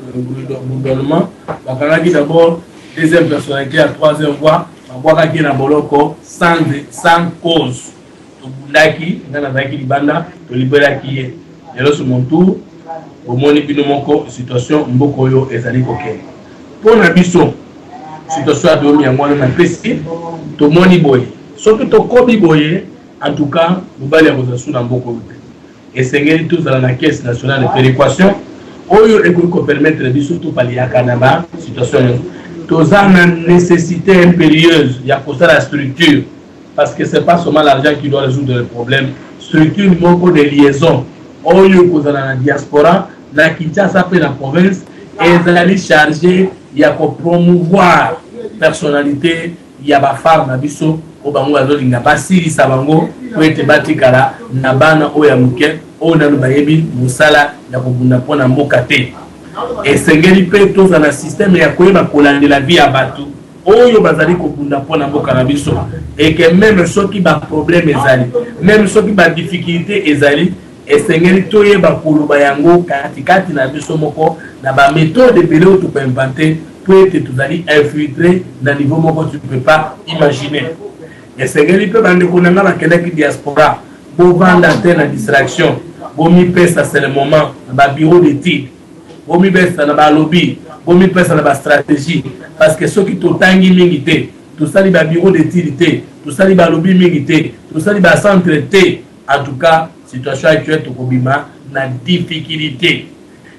gouvernement, bakangaki d'abord deuxième personnalité à troisième voie, bakangaki na boloko sans cause. Tobundaki ngana zaki libanda, to libéraki ye. Et sur mon tour, au moni bino moko situation mboko yo ezali koke. Pour na biso situation de mi yango na pesi, to moni boy. Soki to kobi boye, en tout cas, nous allons vous dans beaucoup. Et c'est tous dans la caisse nationale de péréquation. Oyo et pour permettre de surtout pallier à Canada situation. Tous en nécessité impérieuse. Il y a pour ça la structure, parce que c'est pas seulement l'argent qui doit résoudre le problème. Structure beaucoup de liaisons. Oyo pour dans la diaspora, la Kinshasa peut la province et ils allaient charger. Il y a pour promouvoir personnalité. Il y a des femmes biso au bango azolinga basili sabango po ete batikala na bana oya muke o na bayebi musala ya kobunda pona mboka te esengeli pe toza na système ya koyeba kolandela vie ya bato oyo bazali kobunda pona mboka na biso et que même soki ba problème ezali même soki ba difficulté ezali esengeli toyeba koloba yango katikati na biso moko na ba méthode ebele oyo to inventer pour être tout infiltré dans le niveau que tu ne peux pas imaginer. Et c'est que les peuples qui ont la diaspora, pour vendre la distraction, pour mi ça c'est le moment, dans le bureau d'études, pour mi ça dans le lobby, pour mi ça dans la stratégie, parce que ceux qui ont tangi mingité, tout ça les bureau d'études, tout ça les lobby mingité, tout ça les centre T, en tout cas, situation actuelle au Kobima, na difficulté.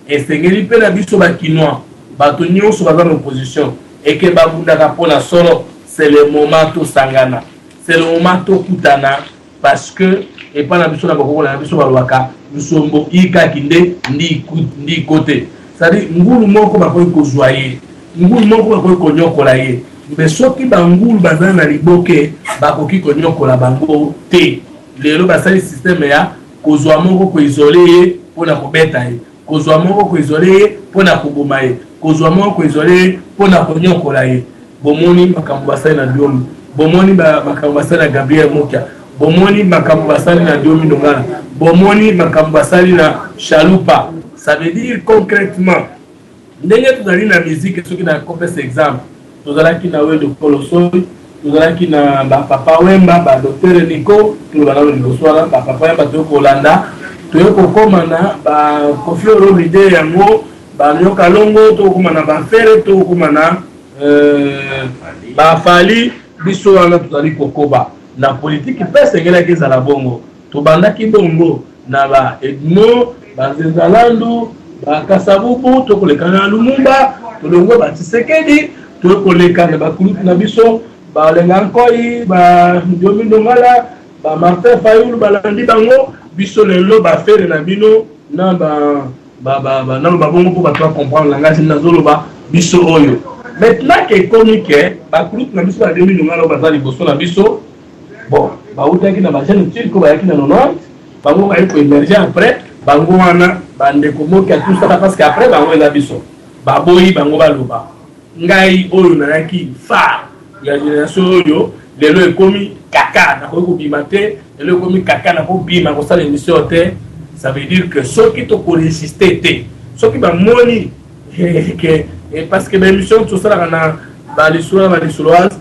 Et c'est que les peuples qui sont quinois. Batonio sur la opposition et que babundaka pona solo c'est le moment tout sangana c'est le moment tout kutana parce que et pas la biso na boko na biso balwaka musombo ika kinde ndi côté ça dit ngulu moko bakoy ko joyer ngulu moko bakoy ko nyokola ye mais soki bangulu bazana na liboke bakoki ko nyokola bango te lelo basali système ya kozwa moko ko isoler pona kobeta ye kozwa moko ko isoler pona koboma ye kozwa moko isolé pona konyokola ye bomoni makambo basali na diomi bomoni makambo basali na Gabriel Mokia bomoni makambo basali na Diomi Ndongala bomoni makambo basali na Chalupa. Ça veut dire concrètement ndenge tozali na musique soki na kopesa exemple tozalaki na we de Kolosoi tozalaki na papa Wemba ba docteur Nico tozala na loswala papa Wemba to Kolanda toyoko koma na ba Kofi Olomide yango Banyoka longo to kumana ba fere to kumana ba fali biso wana tuzali kokoba na politique pesa ngela keza la bongo to bandaki bongo na ba Edmo ba Zezalandu ba Kasabubu to kolekana Lumumba to longo ba Tshisekedi to kolekana ba kulutu na biso ba lenga nkoi ba Diomi Ndongala ba Martin Fayulu ba landi bango biso lelo ba fere na bino na non ba bongo pour toi comprendre langage nazoloba biso oyo maintenant que communiqué ba groupe na biso ba 2000 ngalo bazali boso na biso bon ba utaki na ba chaîne turco ba yaki na 90 bango ba ko émerger après bango wana bande ko moka tout ça parce que après bango la biso ba boyi bango ba loba ngai oyo na yaki fa ya génération oyo lelo ekomi kaka na ko bimate lelo ekomi kaka na ko bima ko sala émission te. Ça veut dire que ceux qui ont résisté, ceux qui ont moni, parce que l'émission tout ça dans les Soloises,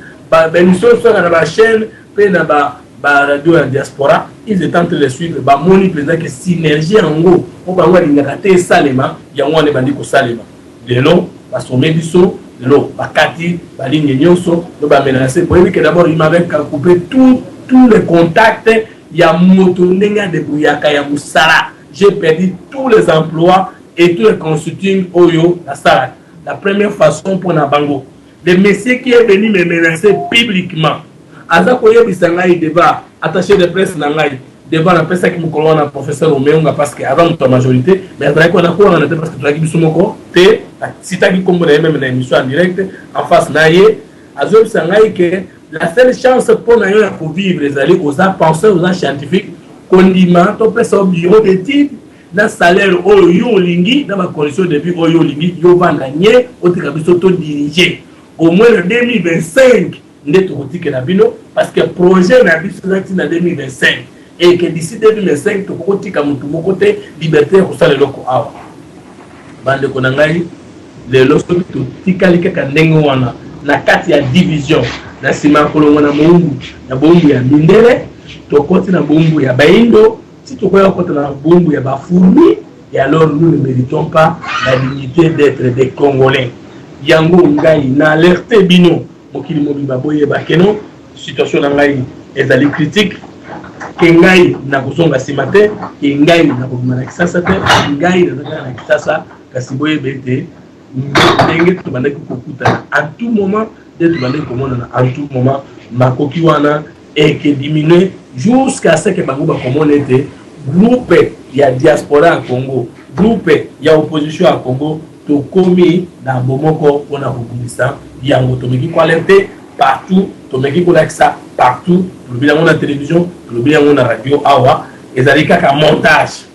l'émission sur la chaîne, la radio à la diaspora, ils étaient en train de suivre, moni président que synergie en gros, on va voir les ratés salema, il y a un des bandits au salema. De l'eau, la sommet du saut, de l'eau, la kati, la ligne nyoso, le bas menacé. Pour que d'abord il m'avait coupé tous les contacts. Il y a motonenga de Bouyaka, ya Moussala. J'ai perdu tous les emplois et tous les consultings Oyo à Sara. La première façon pour Nabango. Le monsieur qui est venu me menacer publiquement. Azakoye Bisangai débat, attaché de presse Nangai. devant la personne qui me colonne un professeur au meilleur parce qu'avant ta majorité, mais après qu'on a quoi on a parce que tu as dit moko te si tu as dit comme même une émission en direct en face naie azol sangai que la seule chance pour naie pour vivre les alliés aux penseurs aux scientifiques condiment to peut au bureau d'études dans salaire au yo lingi dans ma condition de vie au yo lingi yo vandanye au tikabiso to diriger au moins en 2025 ndeto kotike na bino parce que projet na biso en 2025 et que d'ici 2025 to kotika mutu moko te liberté ko sala loko awa bande ko nangai le loso to tikali ka ndengo wana na kati ya division na sima kolongo na mungu na bombu ya mindele to koti na bombu ya baindo si to koya koti na bombu ya bafurmi et alors nous ne méritons pas la dignité d'être des Congolais yango ngai na alerte bino mokili mobimba boye bakeno situation na ngai ezali critique ke ngai na kozonga simate ke ngai na kobima na kisasa te ngai na kisasa kasi boye bete ndenge tobandaki kokutana à tout moment de tobandaki komonana à tout moment makoki wana eke diminuer jusqu'à ce que bango bakomona ete groupe ya diaspora à Congo groupe ya opposition à Congo tokomi na bomoko mpona kobundisa yango tomeki koalerte partout tomeki kolakisa partout tolobi yango na télévision tolobi yango na radio awa ezali kaka montage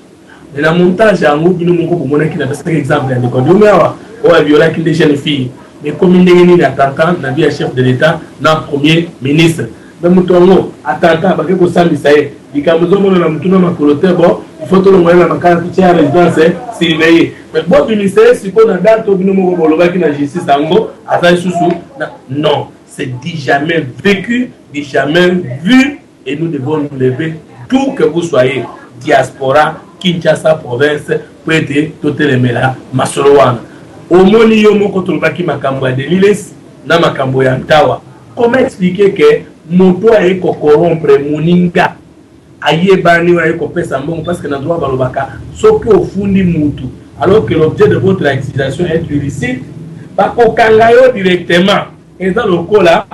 et na montage yango bino moko bomonaki na pesaka exemple ya ndeko diome awa oyo aviolaki nde jeune fille mais komi ndenge nini attentant na vie ya chef de l'état na premier ministre me moto yango attentant bake kosambisa ye likambo ezomona na mutuna makolo te bon il faut tolongoya na makala tutia ya résidence surveillé mais bon ministère sikoyo na date to bino moko bolobaki na justice yango aza lisusu non c'est dit jamais vécu dit jamais vu et nous devons nous lever tout que vous soyez diaspora Kinshasa province pour être totelemela masolo wana omoni yo moko tolobaki makambo ya Deliles na makambo ya Ntawa comment expliquer que moto aye ko corrompre moninga ayebani wa ko pesa mbongo parce que na droit balobaka soki ofundi mutu alors que l'objet de votre accusation est illicite bakokanga yo directement eza lokola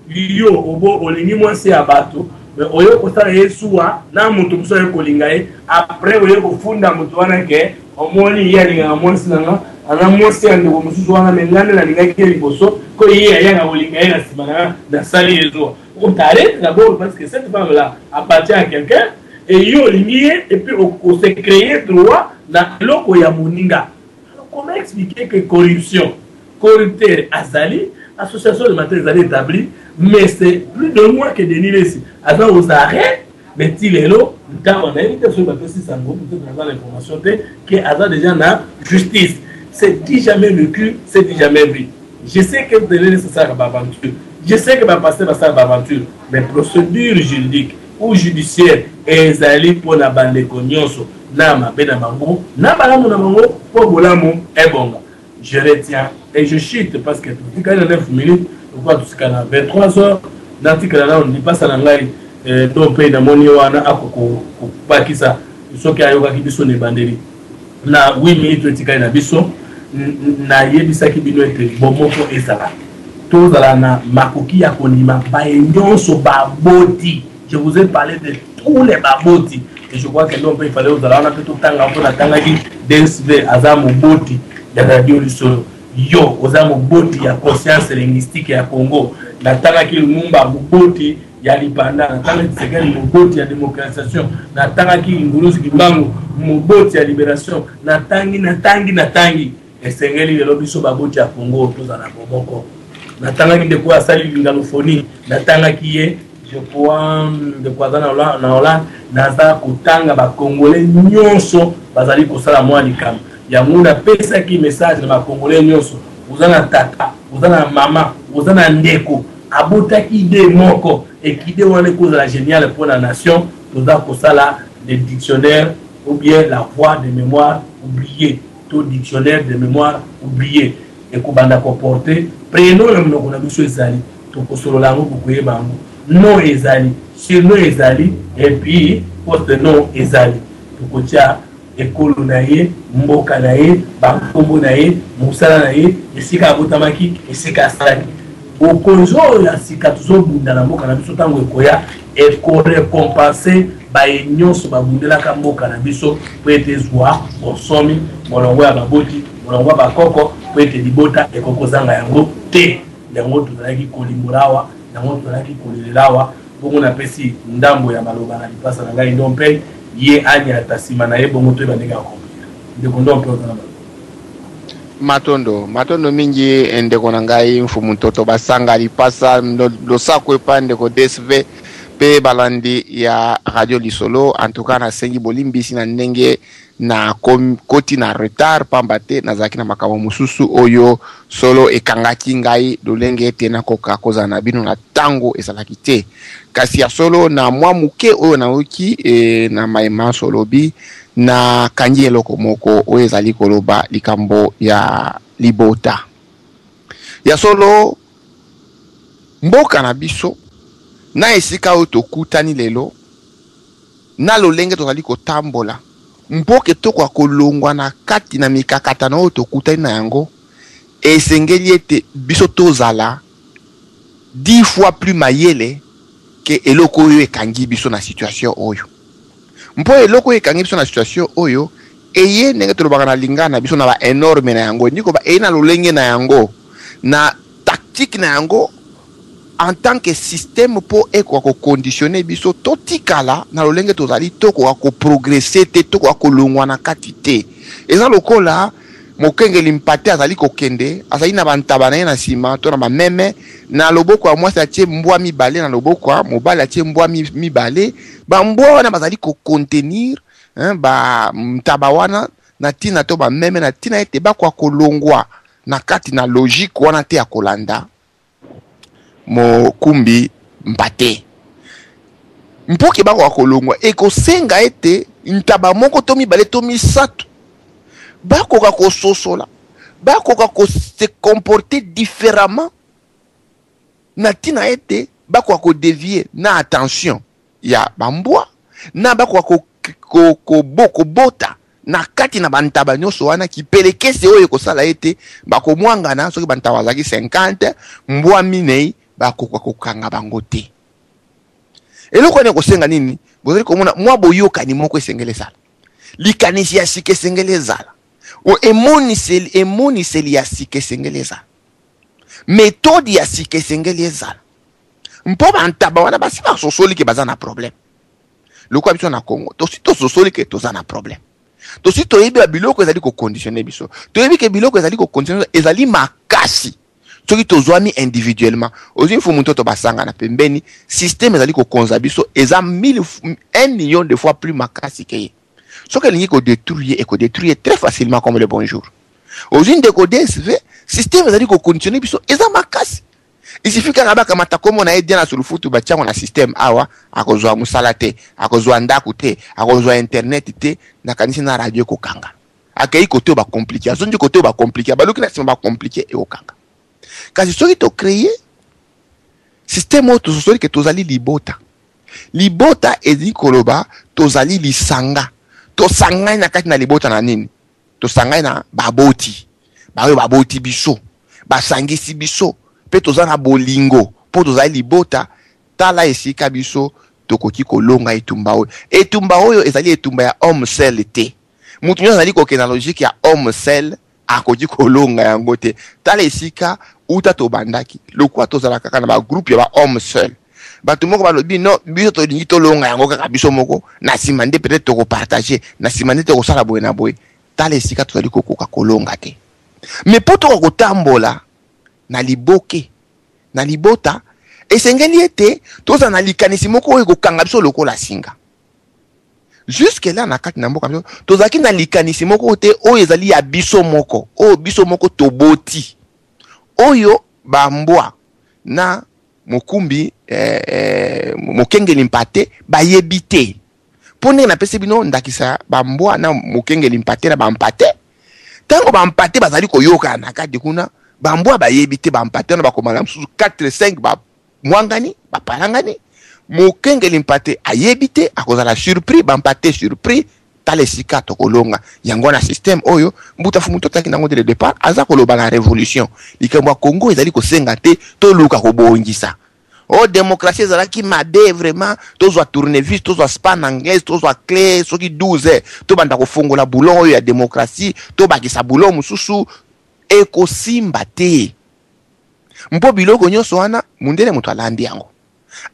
yo obo olingi mwasi ya bato mais oyo kosala yesuwa na mutu muso ye kolinga ye après oyo kofunda mutu wana ke omoni ye alinga mwasi nanga ana mwasi ya ndeko mususu wana mengane na lingaki ye liboso ko ye ayanga kolinga ye na nsima na sali yezuwa on t'arrête d'abord parce que cette femme là appartient à quelqu'un et yo olingi ye et puis on s'est créé droit na loko ya moninga. Alors comment expliquer que corruption corrupteur azali association de matériel azali établie mais c'est plus de mois que Denis Lessi avant aux arrêts mais il est là quand on a évité sur le bateau ça nous peut-être dans l'information que Azar déjà na justice c'est dit jamais vécu c'est dit jamais vu je sais que Denis Lessi ça va aventure je sais que va passer ça va aventure mais procédure juridique ou judiciaire ezali pour la bande nyonso na mabe na bango na balamu na bango pour bolamu ebonga je retiens et je chute parce que tout quand il y a 9 minutes pourquoi tout ce qu'on a 23 heures n'article là on dit pas ça ngai donc pays na moni wana akoko pakisa soki ayoka kibiso ne bandeli na 8 minutes etika na biso na yebisaki bino ete bomoko ezala tozala na makoki ya konima ba nyonso baboti je vous ai parlé de tous les baboti et je crois que non il fallait aux alana tout tanga pour la tangaki DSV azamu boti ya radio lisolo yo ozamu boti ya conscience linguistique ya Congo na tangaki lumumba boti ya lipanda na tangaki sekali boti ya démocratisation na tangaki nguluzi kimbangu boti ya libération na tangi esengeli lelo biso baboti ya Congo tozana bomoko na tangaki de quoi sali lingalophonie na tangaki ye je crois de quoi na Hollande naza kotanga ba congolais nyonso bazali kosala mwa likama ya munda pesa ki message na ba congolais nyonso uzana tata uzana mama uzana ndeko abotaki ide moko ekide wana cause la géniale pour la nation toza kosala des dictionnaires ou bien la voix de mémoire oubliée tout dictionnaire de mémoire oublié et kubanda comporter prenons le mnoko na biso ezali to kosolola ngo koyeba ngo non ezali surnom ezali et puis poste non ezali tukotia ekolo na ye mboka na ye bankombo na ye musala na ye esika abotamaki esika asalaki okonzo ya sika tozobunda na mboka na biso ntango ekoya ekorécompense baye nyonso babundelaka mboka na biso po ete zwa bosomi molongo ya baboti molongo ya bakoko po ete libota ekokozanga yango te yango tozalaki kolimolawa yango tozalaki kolelelawa bongo napesi ndambo ya maloba na lipasa na ngai ndompe ye anyata nsima na ye bongo toyeba ndenge akomplir ndeko ndompe otana matondo mingi ndeko na ngai mfumu ntoto basanga lipasa losako epa ndeko DSV pe balandi ya radio lisolo en tout cas na sengi bolimbisi na ndenge na koti na retard pamba te nazalaki na makambo mosusu oyo solo ekangaki ngai lolenge ete nakoka kozala na bino na ntango ezalaki te kasi ya solo na mwa moke oyo nayoki na mayema solobi na kangi eloko moko oyo ezali koloba likambo ya libota ya solo mboka na biso na esika oyo tokutani lelo na lolenge tozali kotambola mboke tokoka kolongwa na kati na mikakatano oyo tokutani na yango esengeli ete biso tozala 10 fois plus mayele ke eloko oyo ekangi biso na situation oyo mpo eloko oyo ekangi biso na situation oyo eye ndenge tolobaka na lingana na biso na ba enorme na yango ndiko ba eye na lolenge na yango na tactique na yango en tant que système pour eko conditionner biso totikala na lolenge tozali toko ko progresser te toko ko longwa na katite eza lokola mokengeli mpate azali kokende azali na bantaba na ye na sima to na mameme na loboko ya mwasi atie mbwa mibale na loboko ya mobali atie mbwa mibale ba mbwa wana bazali ko contenir ba mtaba wana na tina to ba meme na tina ete ba kwa kolongwa na kati na logique wana te ya kolanda mokumbi mpate mpoki bako kolongwa ekosenga ete ntaba moko to mibale to misato bakoka kososola bakoka ko se comporter différemment na tina ete bakoka ko dévier na attention ya bambwa na bakoka ko bota na kati na bantaba nyonso wana kipelekese oyo kosala ete bakomwangana soki bantaba bazaki 50 mbwa minei bakoka kokanga bango te eloko ne kosenga nini bozali komona mwa boyokani moko esengele sala likanisi ya sike esengele zala o emoniseli ya sike esengele zala méthode ya sike esengele zala mpo bantaba wana basi basosoli ke baza na problème loko biso na Congo to sosoli ke toza na problème to si toyebi biloko ezali ko conditionner biso toyebi ke biloko ezali ko conditionner ezali makasi soki tozwami individuellement ozi mfu mtoto basanga na pembeni système ezali ko konza biso eza 1 million de fois plus makasi ke soki lingi ko détruire et ko détruire très facilement comme le bonjour ozi ndeko DSV système ezali ko conditionner biso eza makasi isifika ngaba kama takomo na edia na sulufutu bachango na système awa akozwa musala te akozwa ndaku te akozwa internet te na kanisi na radio ko kanga akei kote ba compliqué azonji kote ba compliqué baluki na sima ba compliqué e okanga kasi soki to créer système auto sosoli ke tozali libota ezi koloba tozali lisanga to sangai na kati na libota na nini to sangai na baboti biso basangisi biso pe toza na bolingo po tozali libota tala esika biso tokoki kolonga etumba oyo ezali etumba ya homme seul te mutu nyonso azali kokena logique ya homme seul akoki kolonga yango te tala esika uta to bandaki lokwa tozala kaka na ba groupe ya ba homme seul bato moko balobi no biso to lingi to longa yango kaka biso moko na sima nde peut-être to ko partager na sima nde to ko sala boye na boye tala esika tozali kokoka kolonga te mais poto ko tambola na libota esengeli ete toza na likanisi moko oyo kokanga biso lokola singa jusque là na kati na mboka biso tozaki na likanisi moko te oyo ezali ya biso moko oyo biso moko toboti oyo bambwa na mokumbi mokengeli mpate bayebi te mpo ndenge napesi bino ndakisa bambwa na mokengeli mpate na bampate ntango bampate bazali koyoka na kati kuna bambwa bayebi te bampate na bakomala mosusu 4-5 bamwangani bapalangani mokengeli mpate ayebi te akozala surpris bampate surpris tala esika tokolonga yango na système oyo mbuta fu mutu ataki nango de le départ aza koloba na révolution likambo ya Congo ezali kosenga te toluka kobongisa Oh, démocratie, c'est là qui m'a dit vraiment. Tous ont tournevis, tous ont span anglais, tous ont clé, ceux qui 12 heures. Tout le monde fongo la boulon, il y a démocratie. Tout le monde sa boulon, moussou. Et ko simbate. Mpo biloko nyonso wana, mundele mutu alandi yango.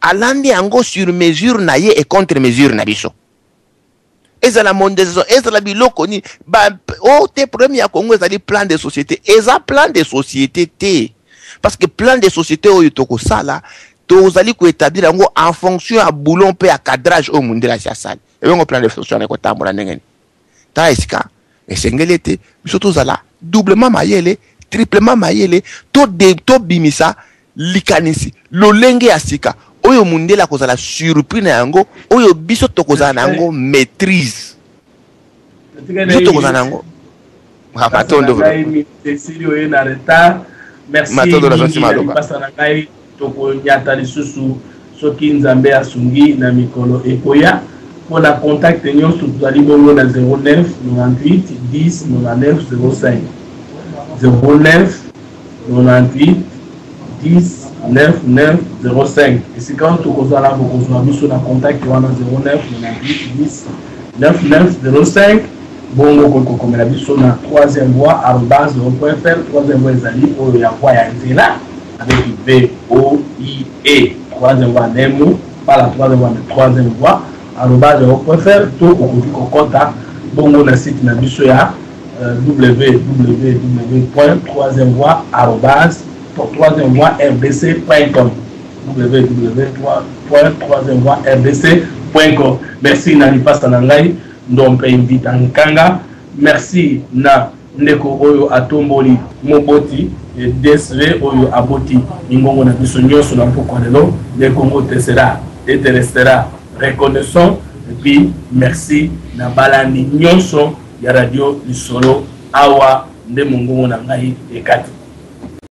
Alandi yango sur mesure na ye et contre mesure na biso. Eza la mondialisation, eza la biloko ni. Oh, te premier à Congo, ezali plan de société. Eza plan de société te. Parce que plan de société oyo toko sala, to zali ko établir yango en fonction à boulon pe à cadrage au mundela sia sala. Et on plan de société ko tambola ndengeni. Ta esika, esengelete, biso to zala doublement mayele, triplement mayele, to bimisa likanisi, lolenge asika. Oyo mundela ko zala surpris na yango, oyo biso to ko zala nango maîtrise. Biso to ko zala nango. Matondo. Merci. Pasanangai toko nyata lisusu soki nzambe asungi na mikolo ekoya pour la contact nyonso tozali bongo na 09 98 10 99 05 09 98 10 99 05 esika tokozala bokozwa biso na contact wana 09 98 10 99 05 bongo kokomela biso na 3e voie @0.fr 3e voie ezali oyo ya voie ya nzela avec VOIE 3e voie nemo pas la 3e voie mais 3e voie @0.fr to okoki kokota bongo na site na biso ya www.3voie@rdc.com www.3voie@rdc.com. Merci na lipasa na ngai ndompe invita nkanga. Merci na ndeko oyo atomboli moboti DSV oyo aboti ingongo na biso nyonso na mpoko lelo le Congo te sera et te restera reconnaissant. Et puis merci na balandi nyonso ya radio Lisolo awa nde mongongo na ngai ekati.